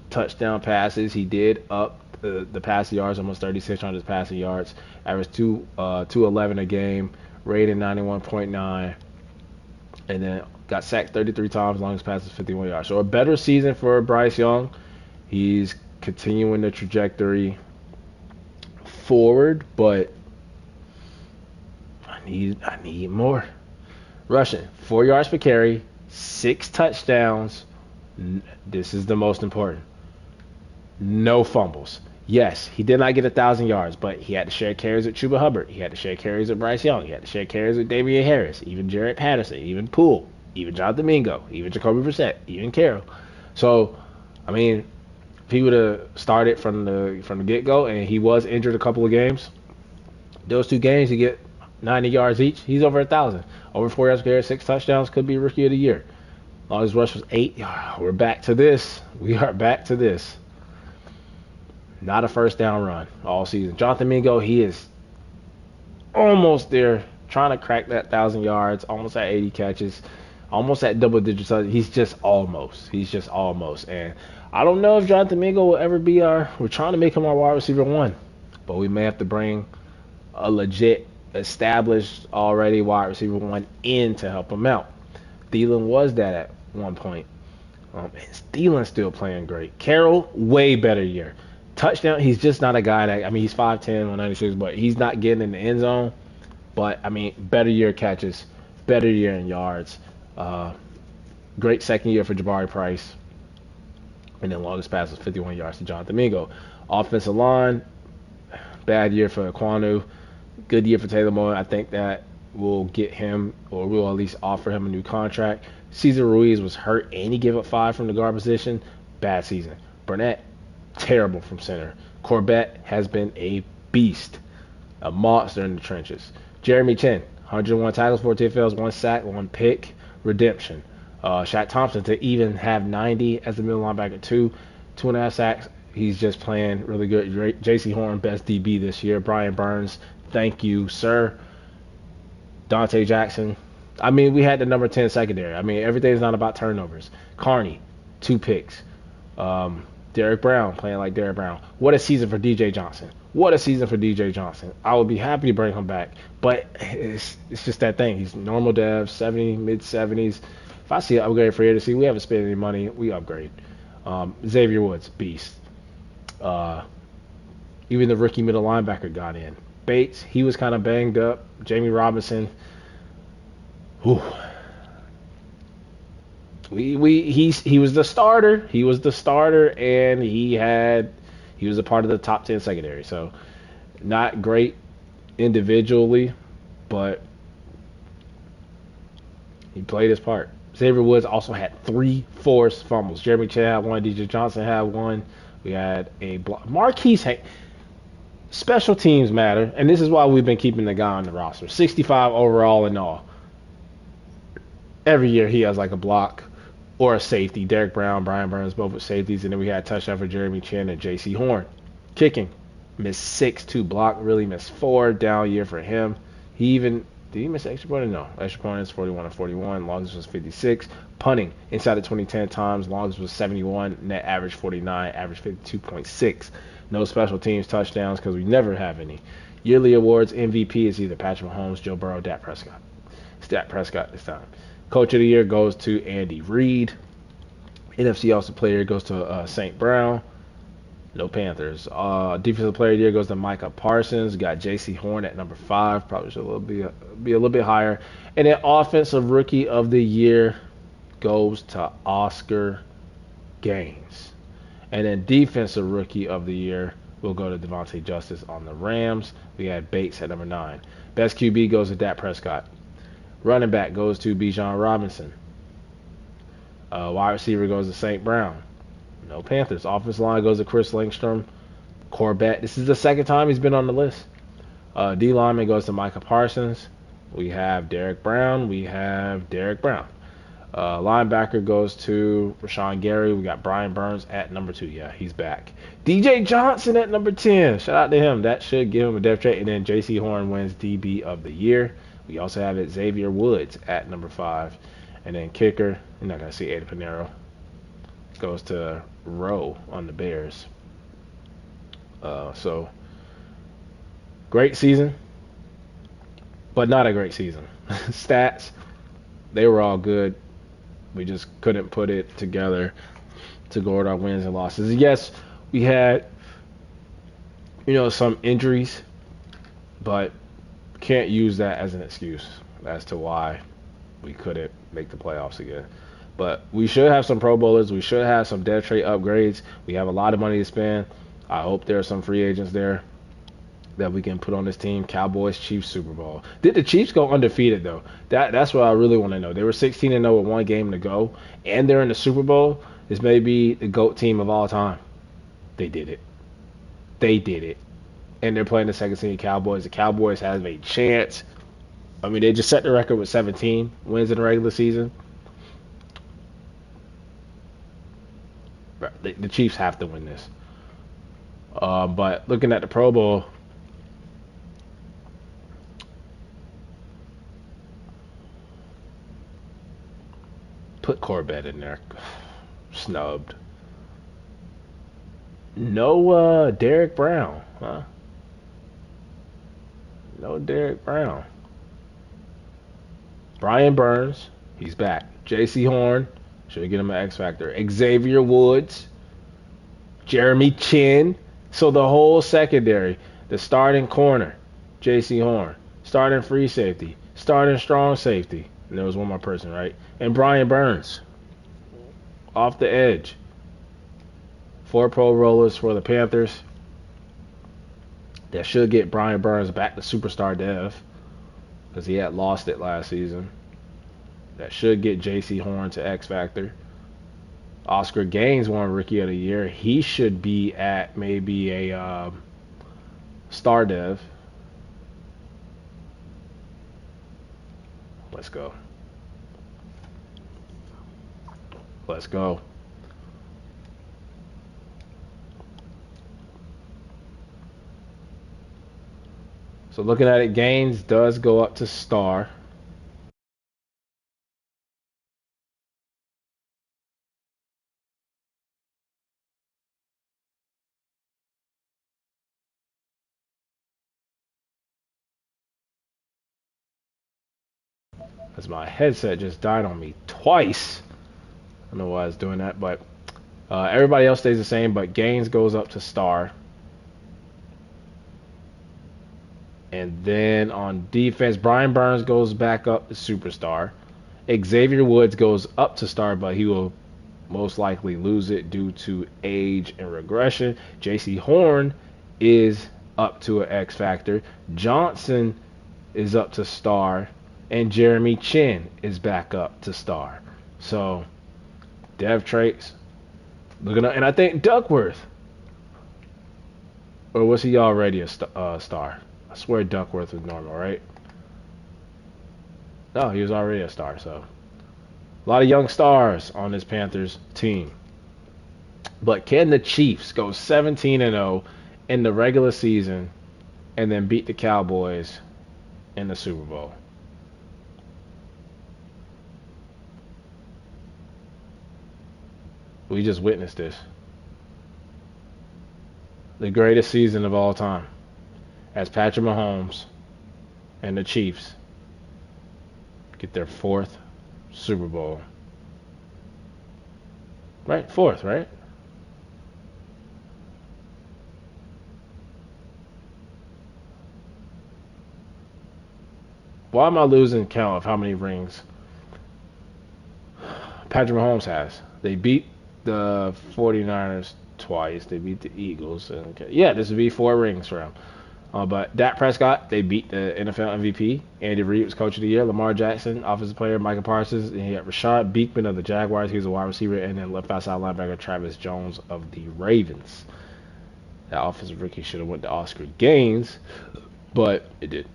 touchdown passes. He did up the passing yards, almost 3,600 passing yards, averaged 211 a game, rated 91.9, and then got sacked 33 times, longest pass is 51 yards. So a better season for Bryce Young. He's continuing the trajectory forward, but I need more. Rushing, 4 yards per carry, 6 touchdowns. This is the most important. No fumbles. Yes, he did not get 1,000 yards, but he had to share carries with Chuba Hubbard. He had to share carries with Bryce Young. He had to share carries with Damian Harris, even Jarrett Patterson, even Poole, even John Domingo, even Jacoby Brissett, even Carroll. So, I mean, if he would have started from the get-go and he was injured a couple of games, those 2 games he get 90 yards each. He's over 1,000. Over 4 yards per carry, 6 touchdowns, could be rookie of the year. Longest rush was 8. We're back to this. We are back to this. Not a first down run all season. Jonathan Mingo, he is almost there, trying to crack that 1,000 yards, almost at 80 catches, almost at double digits. He's just almost. And I don't know if Jonathan Mingo will ever be we're trying to make him our wide receiver 1, but we may have to bring a legit, established already wide receiver 1 in to help him out. Thielen was that at one point. And Thielen's still playing great. Carroll, way better year. Touchdown, he's just not a guy that, he's 5'10", 196, but he's not getting in the end zone. But, better year catches, better year in yards. Great second year for Jabari Price. And then longest pass was 51 yards to Jonathan Mingo. Offensive line, bad year for Kwanu. Good year for Taylor Moore. I think that will get him, or we'll at least offer him a new contract. Cesar Ruiz was hurt and he gave up 5 from the guard position. Bad season. Burnett, terrible from center. Corbett has been a beast, a monster in the trenches. Jeremy Chin, 101 tackles, 14 fails, 1 sack, 1 pick, redemption. Shaq Thompson to even have 90 as the middle linebacker, 2.5 sacks. He's just playing really good. J.C. Horn, best DB this year. Brian Burns, thank you, sir. Dante Jackson. I mean, we had the number 10 secondary. I mean, everything's not about turnovers. Carney, 2 picks. Derek Brown playing like Derek Brown. What a season for DJ Johnson. What a season for DJ Johnson. I would be happy to bring him back, but it's just that thing. He's normal dev, 70, mid 70s. If I see an upgrade for agency, we haven't spent any money. We upgrade. Xavier Woods, beast. Uh, Even the rookie middle linebacker got in. Bates, he was kind of banged up. Jamie Robinson, whew. He was the starter. He was the starter, and he was a part of the top 10 secondary. So not great individually, but he played his part. Xavier Woods also had 3 forced fumbles. Jeremy Chin had one. DJ Johnson had one. We had a block. Marquise. Special teams matter, and this is why we've been keeping the guy on the roster. 65 overall and all. Every year he has like a block or a safety. Derek Brown, Brian Burns, both with safeties, and then we had a touchdown for Jeremy Chin and J.C. Horn. Kicking, missed 6, 2 block, really missed 4. Down year for him. Did he miss extra point? No, extra points 41 and 41. Longest was 56. Punting inside the 2010 times. Longest was 71. Net average 49. Average 52.6. No special teams touchdowns because we never have any. Yearly awards, MVP is either Patrick Mahomes, Joe Burrow, Dak Prescott. It's Dak Prescott this time. Coach of the year goes to Andy Reid. NFC Offensive Player goes to St. Brown. No Panthers. Defensive Player of the year goes to Micah Parsons. Got J.C. Horn at number 5. Probably should be a little bit higher. And then Offensive Rookie of the Year goes to Oscar Gaines. And then Defensive Rookie of the Year will go to Devontae Justice on the Rams. We had Bates at number 9. Best QB goes to Dak Prescott. Running back goes to Bijan Robinson. Wide receiver goes to St. Brown. No Panthers. Offensive line goes to Chris Lindstrom. Corbett. This is the second time he's been on the list. D lineman goes to Micah Parsons. We have Derek Brown. Linebacker goes to Rashawn Gary. We got Brian Burns at number 2. Yeah, he's back. DJ Johnson at number 10. Shout out to him. That should give him a depth chart. And then J.C. Horn wins DB of the year. We also have it Xavier Woods at number 5. And then kicker, you're not going to see Ada Pinero. Goes to Rowe on the Bears. So, great season, but not a great season. Stats, they were all good. We just couldn't put it together to guard our wins and losses. Yes, we had, some injuries, but can't use that as an excuse as to why we couldn't make the playoffs again. But we should have some Pro Bowlers. We should have some depth chart upgrades. We have a lot of money to spend. I hope there are some free agents there that we can put on this team. Cowboys, Chiefs, Super Bowl. Did the Chiefs go undefeated, though? That's what I really want to know. They were 16-0 with 1 game to go, and they're in the Super Bowl. This may be the GOAT team of all time. They did it. And they're playing the second seed Cowboys. The Cowboys have a chance. I mean, they just set the record with 17 wins in the regular season. The Chiefs have to win this. But looking at the Pro Bowl, put Corbett in there. Snubbed. No Derek Brown, huh? No Derek Brown. Brian Burns, he's back. J.C. Horn, should get him an X Factor. Xavier Woods, Jeremy Chin. So the whole secondary, the starting corner, J.C. Horn, starting free safety, starting strong safety. And there was one more person, right? And Brian Burns, off the edge. 4 Pro Rollers for the Panthers. That should get Brian Burns back to superstar dev because he had lost it last season. That should get J.C. Horn to X Factor. Oscar Gaines won Rookie of the Year. He should be at maybe a star dev. Let's go. So looking at it, Gaines does go up to star. as my headset just died on me twice. I don't know why it's doing that, but everybody else stays the same, but Gaines goes up to star. And then on defense, Brian Burns goes back up to superstar. Xavier Woods goes up to star, but he will most likely lose it due to age and regression. J.C. Horn is up to an X Factor. Johnson is up to star. And Jeremy Chin is back up to star. So, dev traits. Looking up, and I think Duckworth. Or was he already a star? I swear Duckworth was normal, right? No, he was already a star, so. A lot of young stars on this Panthers team. But can the Chiefs go 17-0 in the regular season and then beat the Cowboys in the Super Bowl? We just witnessed this. The greatest season of all time. As Patrick Mahomes and the Chiefs get their 4th Super Bowl. Right? 4th, right? Why am I losing count of how many rings Patrick Mahomes has? They beat the 49ers twice. They beat the Eagles. Okay. Yeah, this would be 4 rings for him. But Dak Prescott, they beat the NFL MVP. Andy Reid was Coach of the Year. Lamar Jackson, Offensive Player. Michael Parsons. And he had Rashad Beekman of the Jaguars. He was a wide receiver. And then left outside linebacker Travis Jones of the Ravens. That offensive rookie should have went to Oscar Gaines, but it did.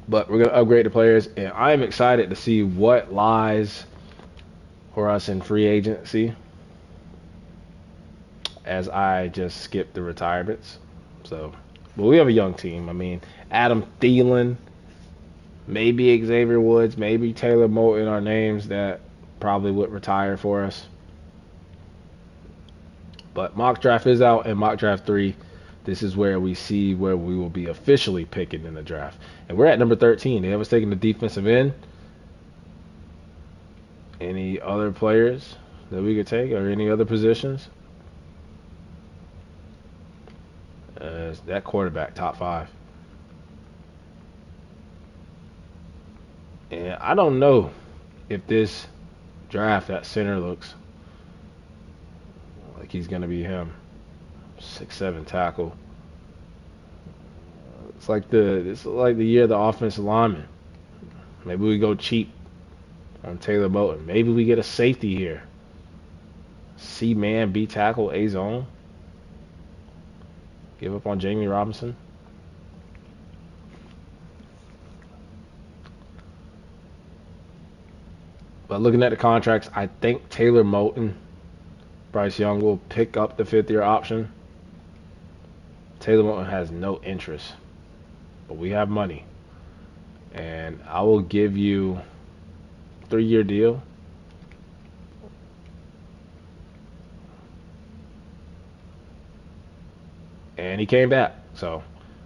But we're going to upgrade the players. And I am excited to see what lies for us in free agency as I just skip the retirements. So, but we have a young team. I mean, Adam Thielen, maybe Xavier Woods, maybe Taylor Moton are names that probably would retire for us. But mock draft is out, and mock draft 3, this is where we see where we will be officially picking in the draft. And we're at number 13. They have us taking the defensive end. Any other players that we could take, or any other positions? That quarterback, top 5. And I don't know if this draft at center looks like he's going to be him. 6'7" tackle. It's like the year of the offensive lineman. Maybe we go cheap on Taylor Moton. Maybe we get a safety here. C-man, B tackle, A zone. Give up on Jamie Robinson. But looking at the contracts, I think Taylor Moton, Bryce Young will pick up the 5th-year option. Taylor Moton has no interest, but we have money. And I will give you a 3-year deal. And he came back. So,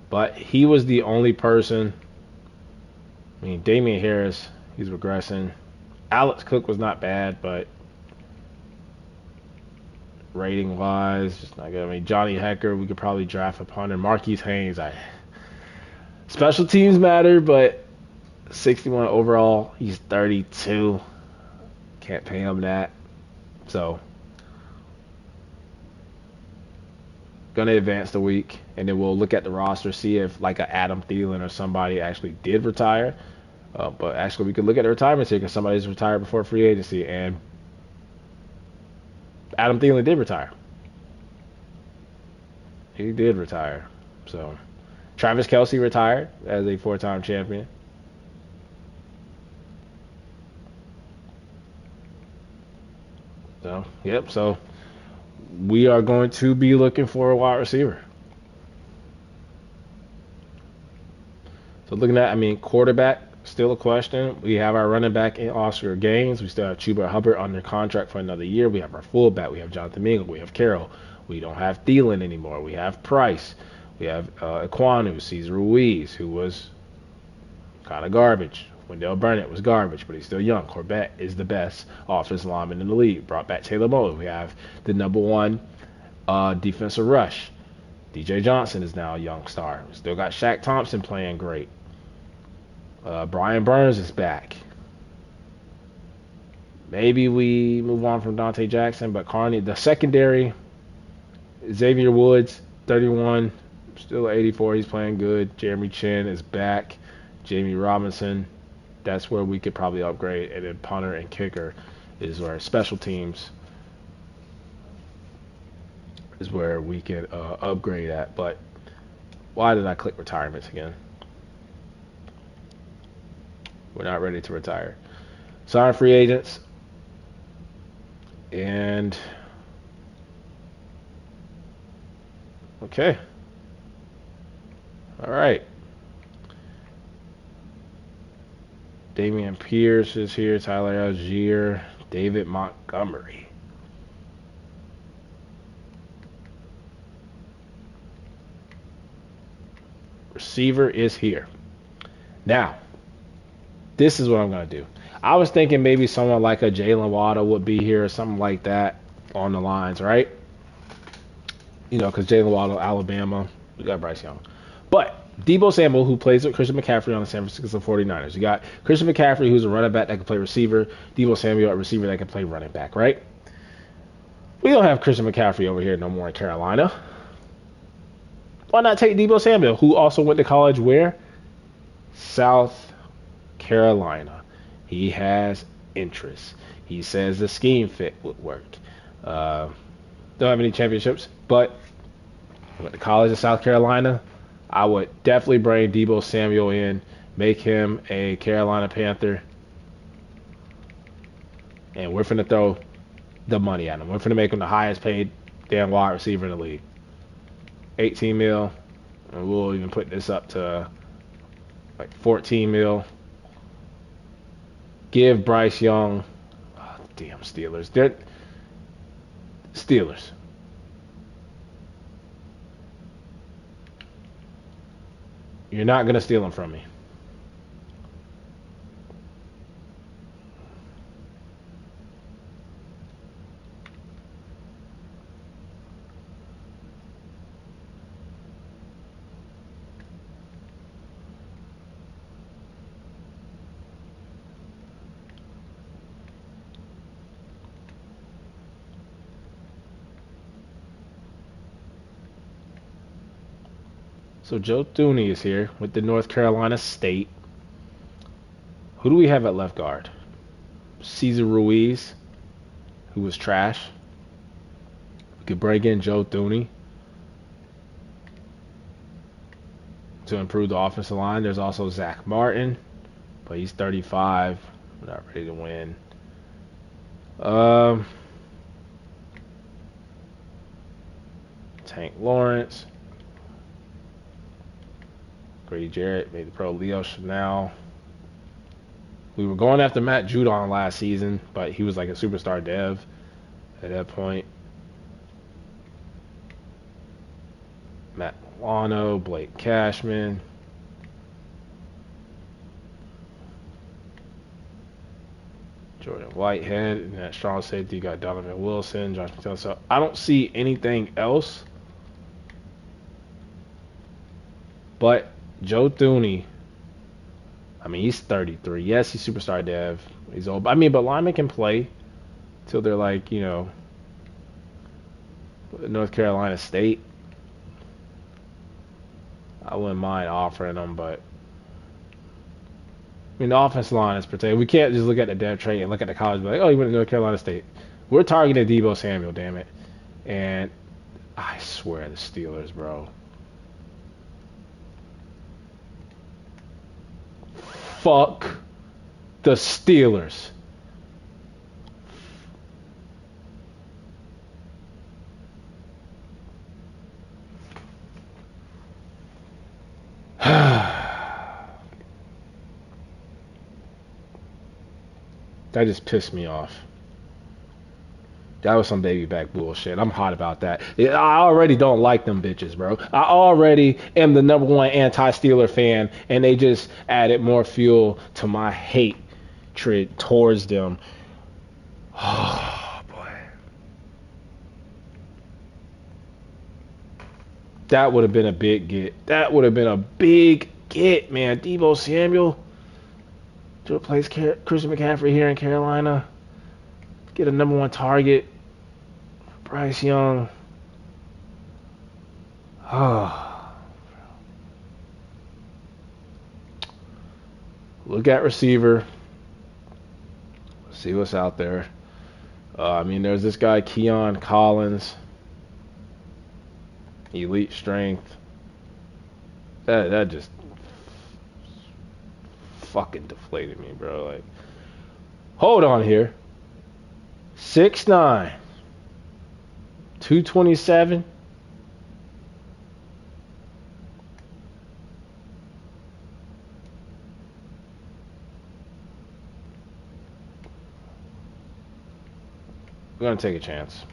but he was the only person. I mean, Damian Harris, he's regressing. Alex Cook was not bad, but rating wise, just not good. I mean, Johnny Hecker, we could probably draft upon him. Marquise Haynes, special teams matter, but 61 overall, he's 32. Can't pay him that. So, gonna advance the week, and then we'll look at the roster, see if like a Adam Thielen or somebody actually did retire. But actually, we could look at the retirements here because somebody's retired before free agency, and Adam Thielen did retire. He did retire. So, Travis Kelce retired as a 4-time champion. So, yep. So, we are going to be looking for a wide receiver. So, looking at, quarterback, still a question. We have our running back in Oscar Gaines. We still have Chuba Hubbard under contract for another year. We have our fullback. We have Jonathan Mingo. We have Carroll. We don't have Thielen anymore. We have Price. We have Ekwonu, Cesar Ruiz, who was kind of garbage. Wendell Burnett was garbage, but he's still young. Corbett is the best offensive lineman in the league. Brought back Taylor Moe. We have the #1 defensive rush. DJ Johnson is now a young star. We still got Shaq Thompson playing great. Brian Burns is back. Maybe we move on from Dante Jackson, but Carney, the secondary, Xavier Woods, 31, still 84. He's playing good. Jeremy Chin is back. Jamie Robinson, that's where we could probably upgrade. And then punter and kicker is where special teams is where we can upgrade at. But why did I click retirements again? We're not ready to retire. Sign free agents. And okay. All right. Damian Pierce is here. Tyler Algier. David Montgomery. Receiver is here. Now, this is what I'm going to do. I was thinking maybe someone like a Jalen Waddle would be here or something like that on the lines, right? You know, because Jalen Waddle, Alabama, we got Bryce Young. But Deebo Samuel, who plays with Christian McCaffrey on the San Francisco 49ers. You got Christian McCaffrey, who's a running back that can play receiver. Deebo Samuel, a receiver that can play running back, right? We don't have Christian McCaffrey over here no more in Carolina. Why not take Deebo Samuel, who also went to college where? South Carolina. He has interest. He says the scheme fit would work. Don't have any championships, but went to college in South Carolina. I would definitely bring Deebo Samuel in, make him a Carolina Panther, and we're finna throw the money at him. We're finna make him the highest paid damn wide receiver in the league. 18 mil, and we'll even put this up to like 14 mil. Give Bryce Young, oh, damn Steelers. They're Steelers. You're not going to steal him from me. So Joe Thuney is here with the North Carolina State. Who do we have at left guard? Cesar Ruiz, who was trash. We could bring in Joe Thuney to improve the offensive line. There's also Zach Martin, but he's 35. We're not ready to win. Tank Lawrence. Grady Jarrett made the pro. Leo Chanel. We were going after Matt Judon last season, but he was like a superstar dev at that point. Matt Milano, Blake Cashman. Jordan Whitehead, and that strong safety, you got Donovan Wilson, Josh McTell. So I don't see anything else. But Joe Thuney, I mean, he's 33. Yes, he's superstar dev. He's old. I mean, but linemen can play till they're like, you know, North Carolina State. I wouldn't mind offering them, but I mean, the offensive line is protected. We can't just look at the depth chart and look at the college and be like, oh, he went to North Carolina State. We're targeting Deebo Samuel, damn it. And I swear the Steelers, bro. Fuck the Steelers. That just pissed me off. That was some baby back bullshit. I'm hot about that. I already don't like them bitches, bro. I already am the #1 anti-Steeler fan, and they just added more fuel to my hatred towards them. Oh boy, that would have been a big get. That would have been a big get, man. Deebo Samuel to replace Christian McCaffrey here in Carolina. Get a #1 target. Bryce Young. Oh. Look at receiver. See what's out there. I mean, there's this guy, Keon Collins. Elite strength. That just fucking deflated me, bro. Like, hold on here. 6'9", 227. We're gonna take a chance.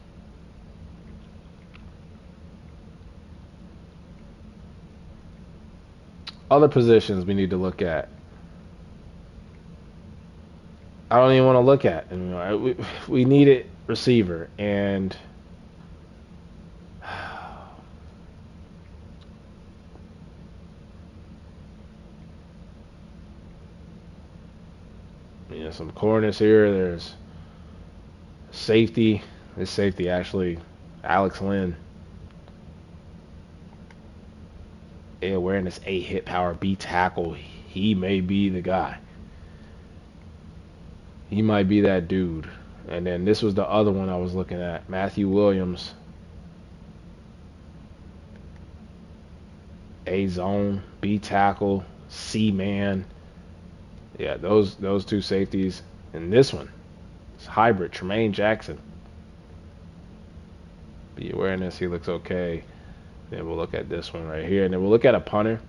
Other positions we need to look at. I don't even want to look at. You know, we needed receiver, and you know, some corners here. There's safety. This safety actually, Alex Lynn. A awareness, A hit power, B tackle. He may be the guy. He might be that dude. And then this was the other one I was looking at, Matthew Williams. A zone, B tackle, C man. Yeah, those two safeties. And this one, it's hybrid, Tremaine Jackson. B awareness, he looks okay. Then we'll look at this one right here, and then we'll look at a punter.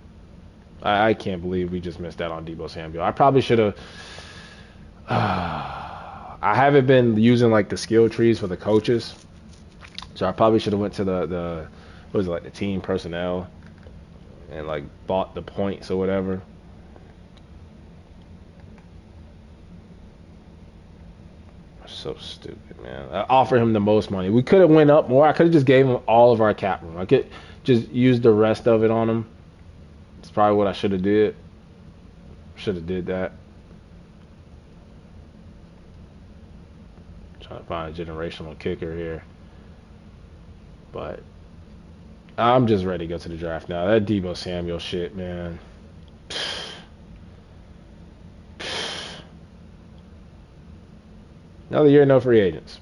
I can't believe we just missed out on Deebo Samuel. I probably should have. I haven't been using like the skill trees for the coaches, so I probably should have went to the what is it, like the team personnel and like bought the points or whatever. So stupid, man. I offer him the most money. We could have went up more. I could have just gave him all of our cap room. I could just use the rest of it on him. It's probably what I should have did. Should have did that. Trying to find a generational kicker here. But I'm just ready to go to the draft now. That Deebo Samuel shit, man. Another year, no free agents.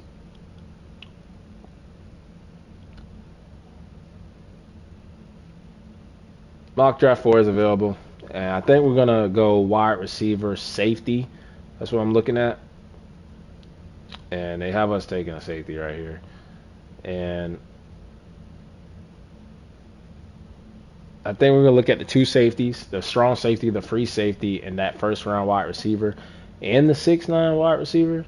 Mock Draft 4 is available. And I think we're going to go wide receiver safety. That's what I'm looking at. And they have us taking a safety right here. And I think we're going to look at the two safeties, the strong safety, the free safety, and that first round wide receiver, and the 6'9" wide receiver.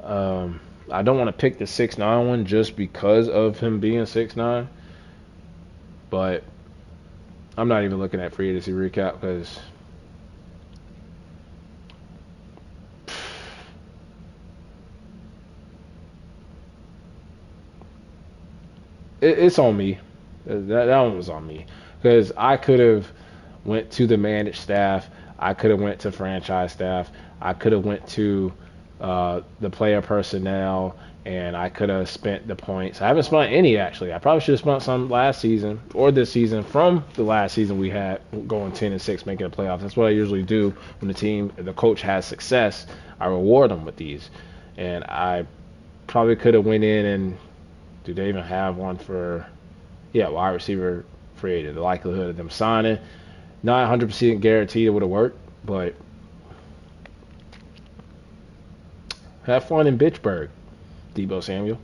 I don't want to pick the 6'9" one just because of him being 6'9", but I'm not even looking at free agency recap because it's on me. That one was on me because I could have went to the managed staff, I could have went to franchise staff, I could have went to the player personnel, and I could have spent the points. I haven't spent any, actually. I probably should have spent some last season or this season from the last season we had going 10-6, making the playoffs. That's what I usually do when the coach has success. I reward them with these. And I probably could have went in and, do they even have one for, wide receiver free agent? The likelihood of them signing, not 100% guaranteed it would have worked, but have fun in Bitchburg, Deebo Samuel.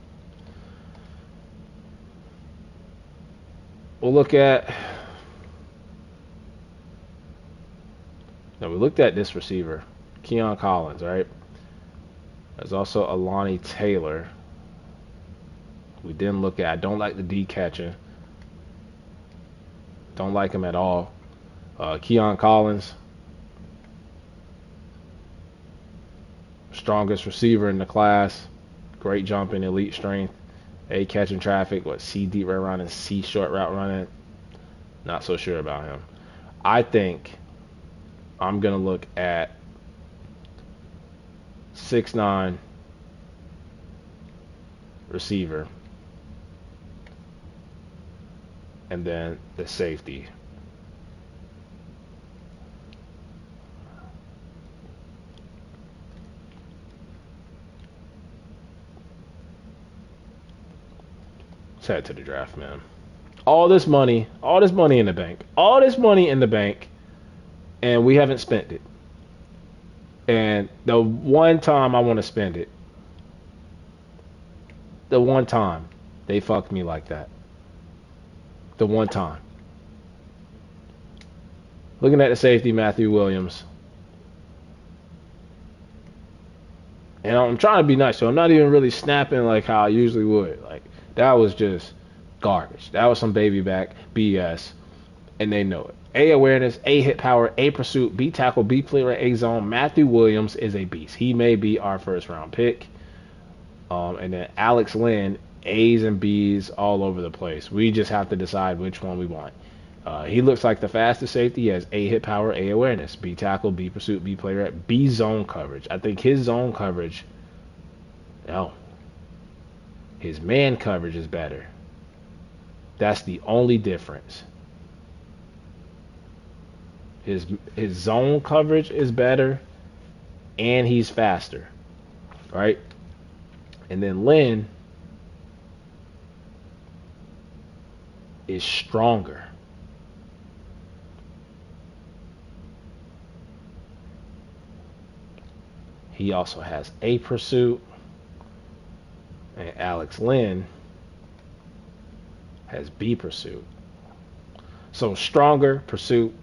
We'll look at. Now we looked at this receiver, Keon Collins, right? There's also Alani Taylor. We didn't look at. I don't like the D catching. Don't like him at all. Keon Collins, strongest receiver in the class. Great jumping, elite strength. A catching traffic. What, C deep route running, C short route running. Not so sure about him. I think I'm gonna look at 6'9" receiver, and then the safety. Let's head to the draft, man. All this money in the bank, and we haven't spent it. And the one time I want to spend it, the one time they fucked me like that. The one time. Looking at the safety, Matthew Williams. And I'm trying to be nice, so I'm not even really snapping like how I usually would. Like, that was just garbage. That was some baby back BS, and they know it. A awareness, A hit power, A pursuit, B tackle, B play rate, A zone. Matthew Williams is a beast. He may be our first round pick. And then Alex Lynn, A's and B's all over the place. We just have to decide which one we want. He looks like the fastest safety. He has A hit power, A awareness, B tackle, B pursuit, B play rate, B zone coverage. I think his zone coverage, no, his man coverage is better. That's the only difference. His zone coverage is better, and he's faster, right? And then Lynn is stronger. He also has A pursuit, and Alex Lynn has B pursuit. So stronger pursuit,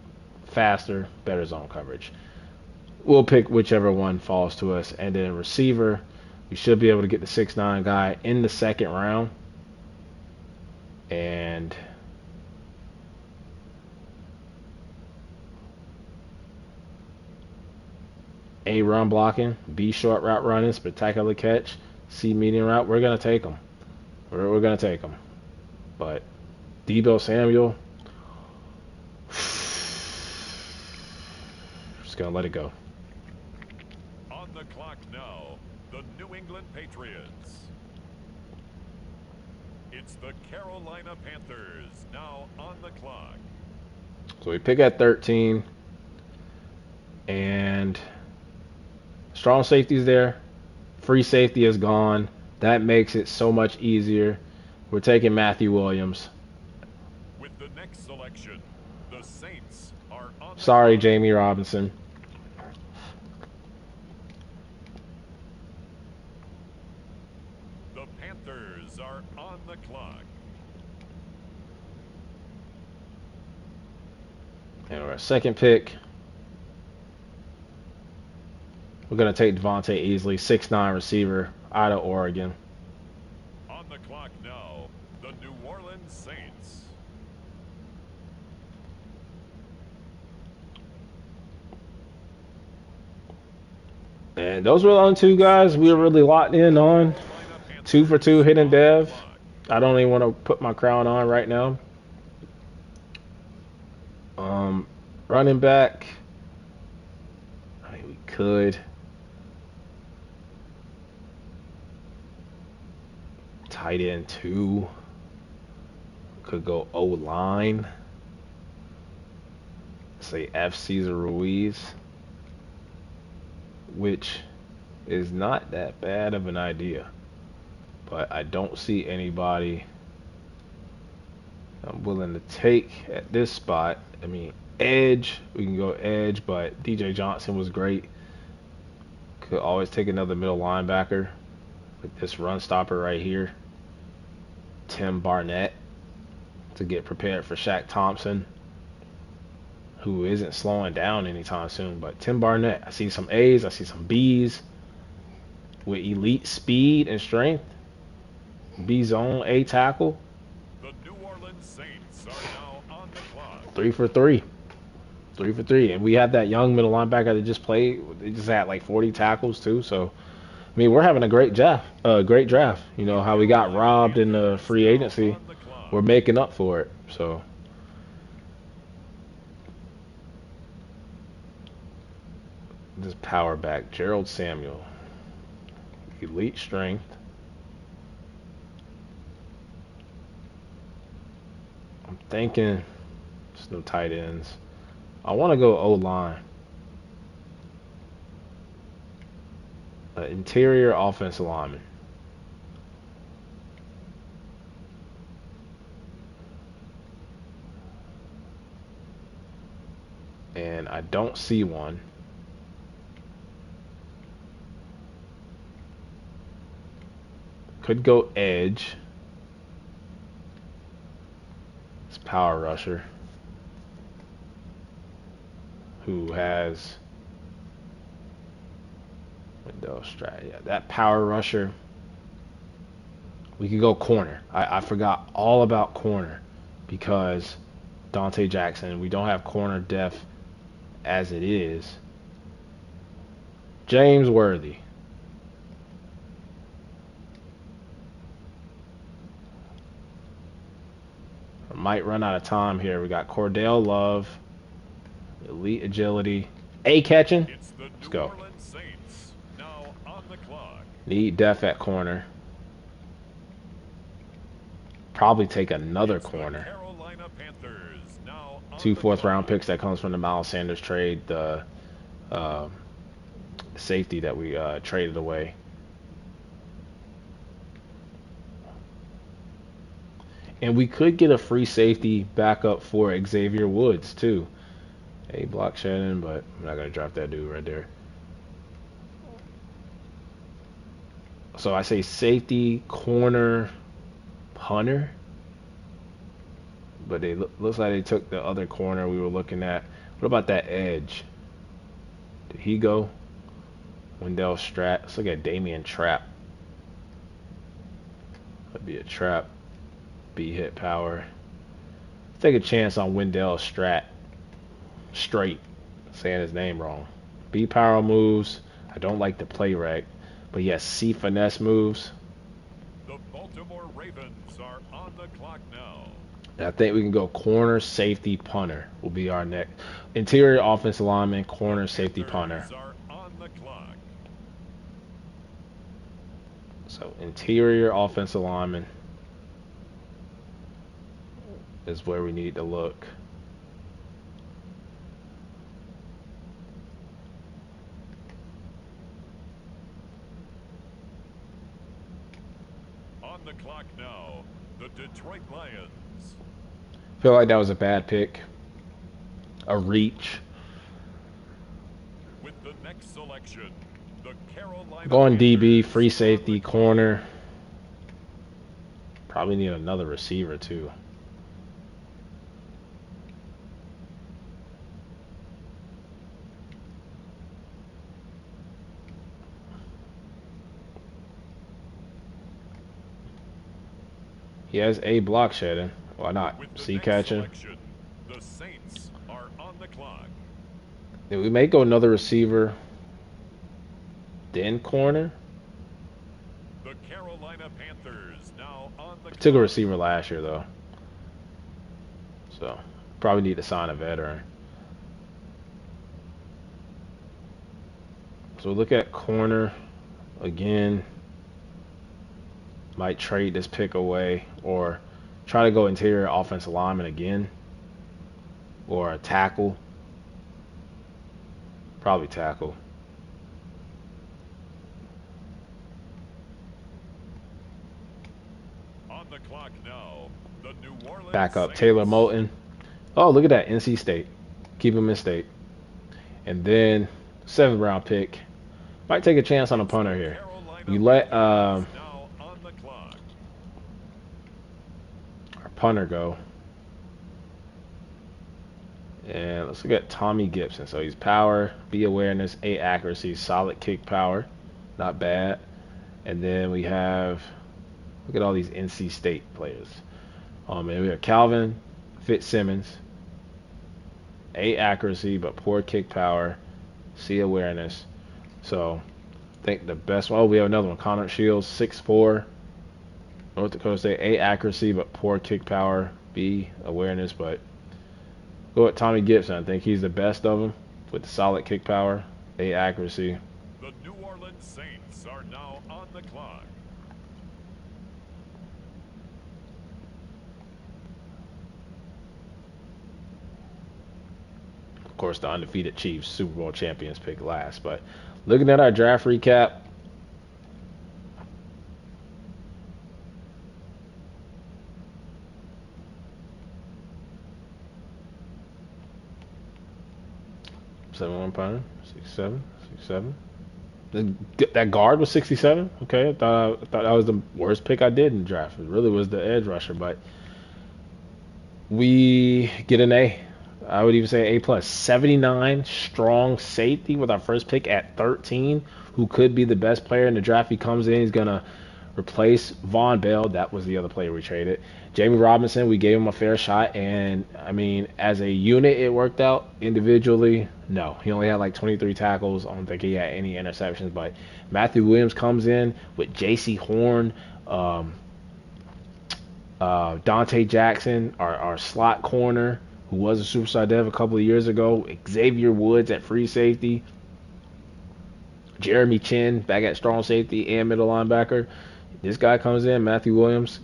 faster, better zone coverage. We'll pick whichever one falls to us. And then receiver, we should be able to get the 6'9" guy in the second round. And A run blocking, B short route running, spectacular catch, C medium route. We're going to take them. We're going to take them. But Deebo Samuel, just going to let it go. On the clock now, the New England Patriots. It's the Carolina Panthers now on the clock. So we pick at 13, and strong safety is there. Free safety is gone. That makes it so much easier. We're taking Matthew Williams. With the next selection, the Saints are on. Sorry, Jamie Robinson. The Panthers are on the clock. And our second pick, we're going to take Devontae Easley, 6'9" receiver out of Oregon. On the clock now, the New Orleans Saints. And those were the only two guys we were really locked in on. 2 for 2 hidden dev. I don't even want to put my crown on right now. Running back, I mean, we could. Tight end 2. Could go O-line. Say F. Cesar Ruiz, which is not that bad of an idea. But I don't see anybody I'm willing to take at this spot. I mean, edge, we can go edge, but DJ Johnson was great. Could always take another middle linebacker with this run stopper right here. Tim Barnett to get prepared for Shaq Thompson, who isn't slowing down anytime soon. But Tim Barnett, I see some A's, I see some B's with elite speed and strength. B zone, A tackle. The New Orleans Saints are now on the clock. 3 for 3. 3 for 3. And we had that young middle linebacker that just played. They just had like 40 tackles too. So I mean, we're having a great draft. Great draft. You know how we got robbed in the free agency. We're making up for it. So this power back, Gerald Samuel, elite strength. I'm thinking there's no tight ends. I want to go O-line. Interior offensive lineman. And I don't see one. Could go edge. It's power rusher. Who has window strat? Yeah, that power rusher. We could go corner. I forgot all about corner because Dante Jackson. We don't have corner depth as it is. James Worthy. I might run out of time here. We got Cordell Love, elite agility, A catching. Let's go. Need depth at corner. Probably take another corner. 2 4th-round picks that comes from the Miles Sanders trade. The safety that we traded away. And we could get a free safety backup for Xavier Woods too. A block Shannon, but I'm not gonna drop that dude right there. So I say safety, corner, punter. But they looks like they took the other corner we were looking at. What about that edge? Did he go? Wendell Strat. Let's look at Damian Trapp. That'd be a trap. B hit power. Let's take a chance on Wendell Strat. Straight. Saying his name wrong. B power moves. I don't like the play rec. But yes, C finesse moves. The Baltimore Ravens are on the clock now. And I think we can go corner, safety, punter will be our next. Interior offensive lineman, corner, safety, punter. So interior offensive lineman is where we need to look. On the clock now, the Detroit Lions. Feel like that was a bad pick. A reach. With the next selection, the Carolina going DB, free safety, corner. Probably need another receiver too. He has A block shedding. Why not? C catching. The Saints are on the clock. Then we may go another receiver. Then corner. The Carolina Panthers now on the Took a receiver last year though. So probably need to sign a veteran. So look at corner again. Might trade this pick away or try to go interior offensive lineman again. Or a tackle. Probably tackle. On the clock now, the New Orleans Back up Saints. Taylor Moton. Oh, look at that. NC State. Keep him in state. And then 7th round pick. Might take a chance on a punter here. You let our punter go. And let's look at Tommy Gibson. So he's power, B awareness, A accuracy, solid kick power. Not bad. And then we have Look at all these NC State players. And we have Calvin Fitzsimmons, A accuracy but poor kick power, C awareness. So I think the best one. Oh, we have another one. Connor Shields, 6'4", North Dakota State, A accuracy but poor kick power, B awareness. But go with Tommy Gibson. I think he's the best of them with the solid kick power, A accuracy. The New Orleans Saints are now on the clock. Of course, the undefeated Chiefs, Super Bowl champions, pick last. But looking at our draft recap, #7 punter, 6'7", 6'7". That guard was 67. Okay, I thought that was the worst pick I did in the draft. It really was the edge rusher, but we get an A. I would even say A plus. 79 strong safety with our first pick at 13, who could be the best player in the draft. He comes in, he's gonna replace Von Bell. That was the other player we traded. Jamie Robinson, we gave him a fair shot, and I mean, as a unit, it worked out. Individually, no. He only had like 23 tackles. I don't think he had any interceptions. But Matthew Williams comes in with J.C. Horn, Dante Jackson, our slot corner, who was a superstar dev a couple of years ago. Xavier Woods at free safety. Jeremy Chin back at strong safety and middle linebacker. This guy comes in, Matthew Williams,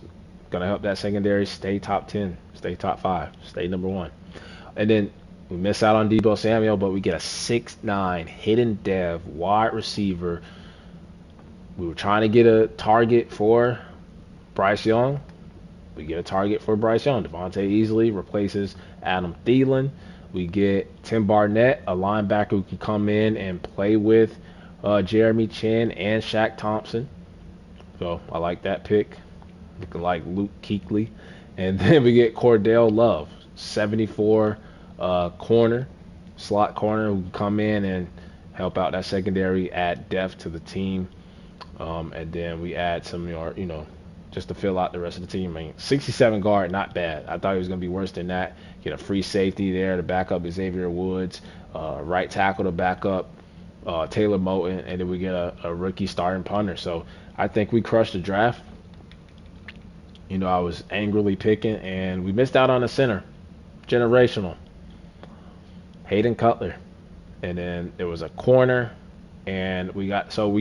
gonna help that secondary stay top 10, stay top 5, stay number 1. And then we miss out on Deebo Samuel, but we get a 6'9" hidden dev wide receiver. We were trying to get a target for Bryce Young. We get a target for Bryce Young. Devontae easily replaces Adam Thielen. We get Tim Barnett, a linebacker who can come in and play with Jeremy Chin and Shaq Thompson. So I like that pick. Looking like Luke Kuechly. And then we get Cordell Love, 74 corner, slot corner, who can come in and help out that secondary, add depth to the team. And then we add some, just to fill out the rest of the team. I mean, 67 guard, not bad. I thought he was going to be worse than that. Get a free safety there to back up Xavier Woods, right tackle to back up Taylor Moton, and then we get a rookie starting punter. So I think we crushed the draft. I was angrily picking, and we missed out on a center, generational, Hayden Cutler. And then there was a corner, and we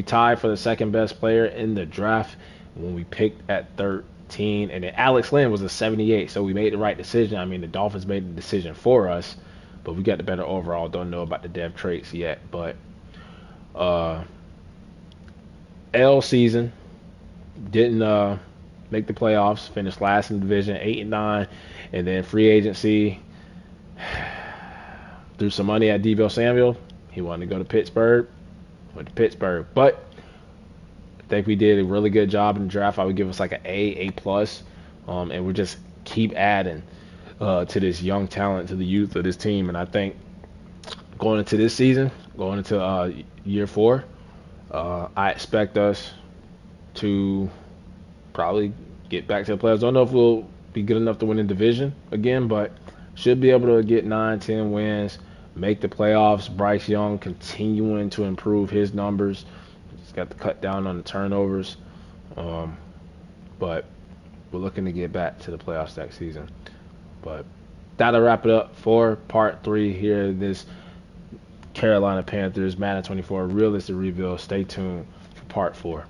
tied for the second best player in the draft when we picked at 13. And then Alex Lynn was a 78, so we made the right decision. I mean, the Dolphins made the decision for us, but we got the better overall. Don't know about the dev traits yet, but L season, didn't make the playoffs, finished last in the division, 8-9, and then free agency, threw some money at Deebo Samuel. He wanted to go to Pittsburgh, went to Pittsburgh, but I think we did a really good job in the draft. I would give us like an A plus, and we just keep adding to this young talent, to the youth of this team. And I think going into this season, going into year 4, I expect us to probably get back to the playoffs. Don't know if we'll be good enough to win the division again, but should be able to get 9-10 wins, make the playoffs. Bryce Young continuing to improve his numbers. He's got to cut down on the turnovers. But we're looking to get back to the playoffs next season. But that'll wrap it up for part 3 here in this Carolina Panthers Madden 24 realistic rebuild. Stay tuned for part 4.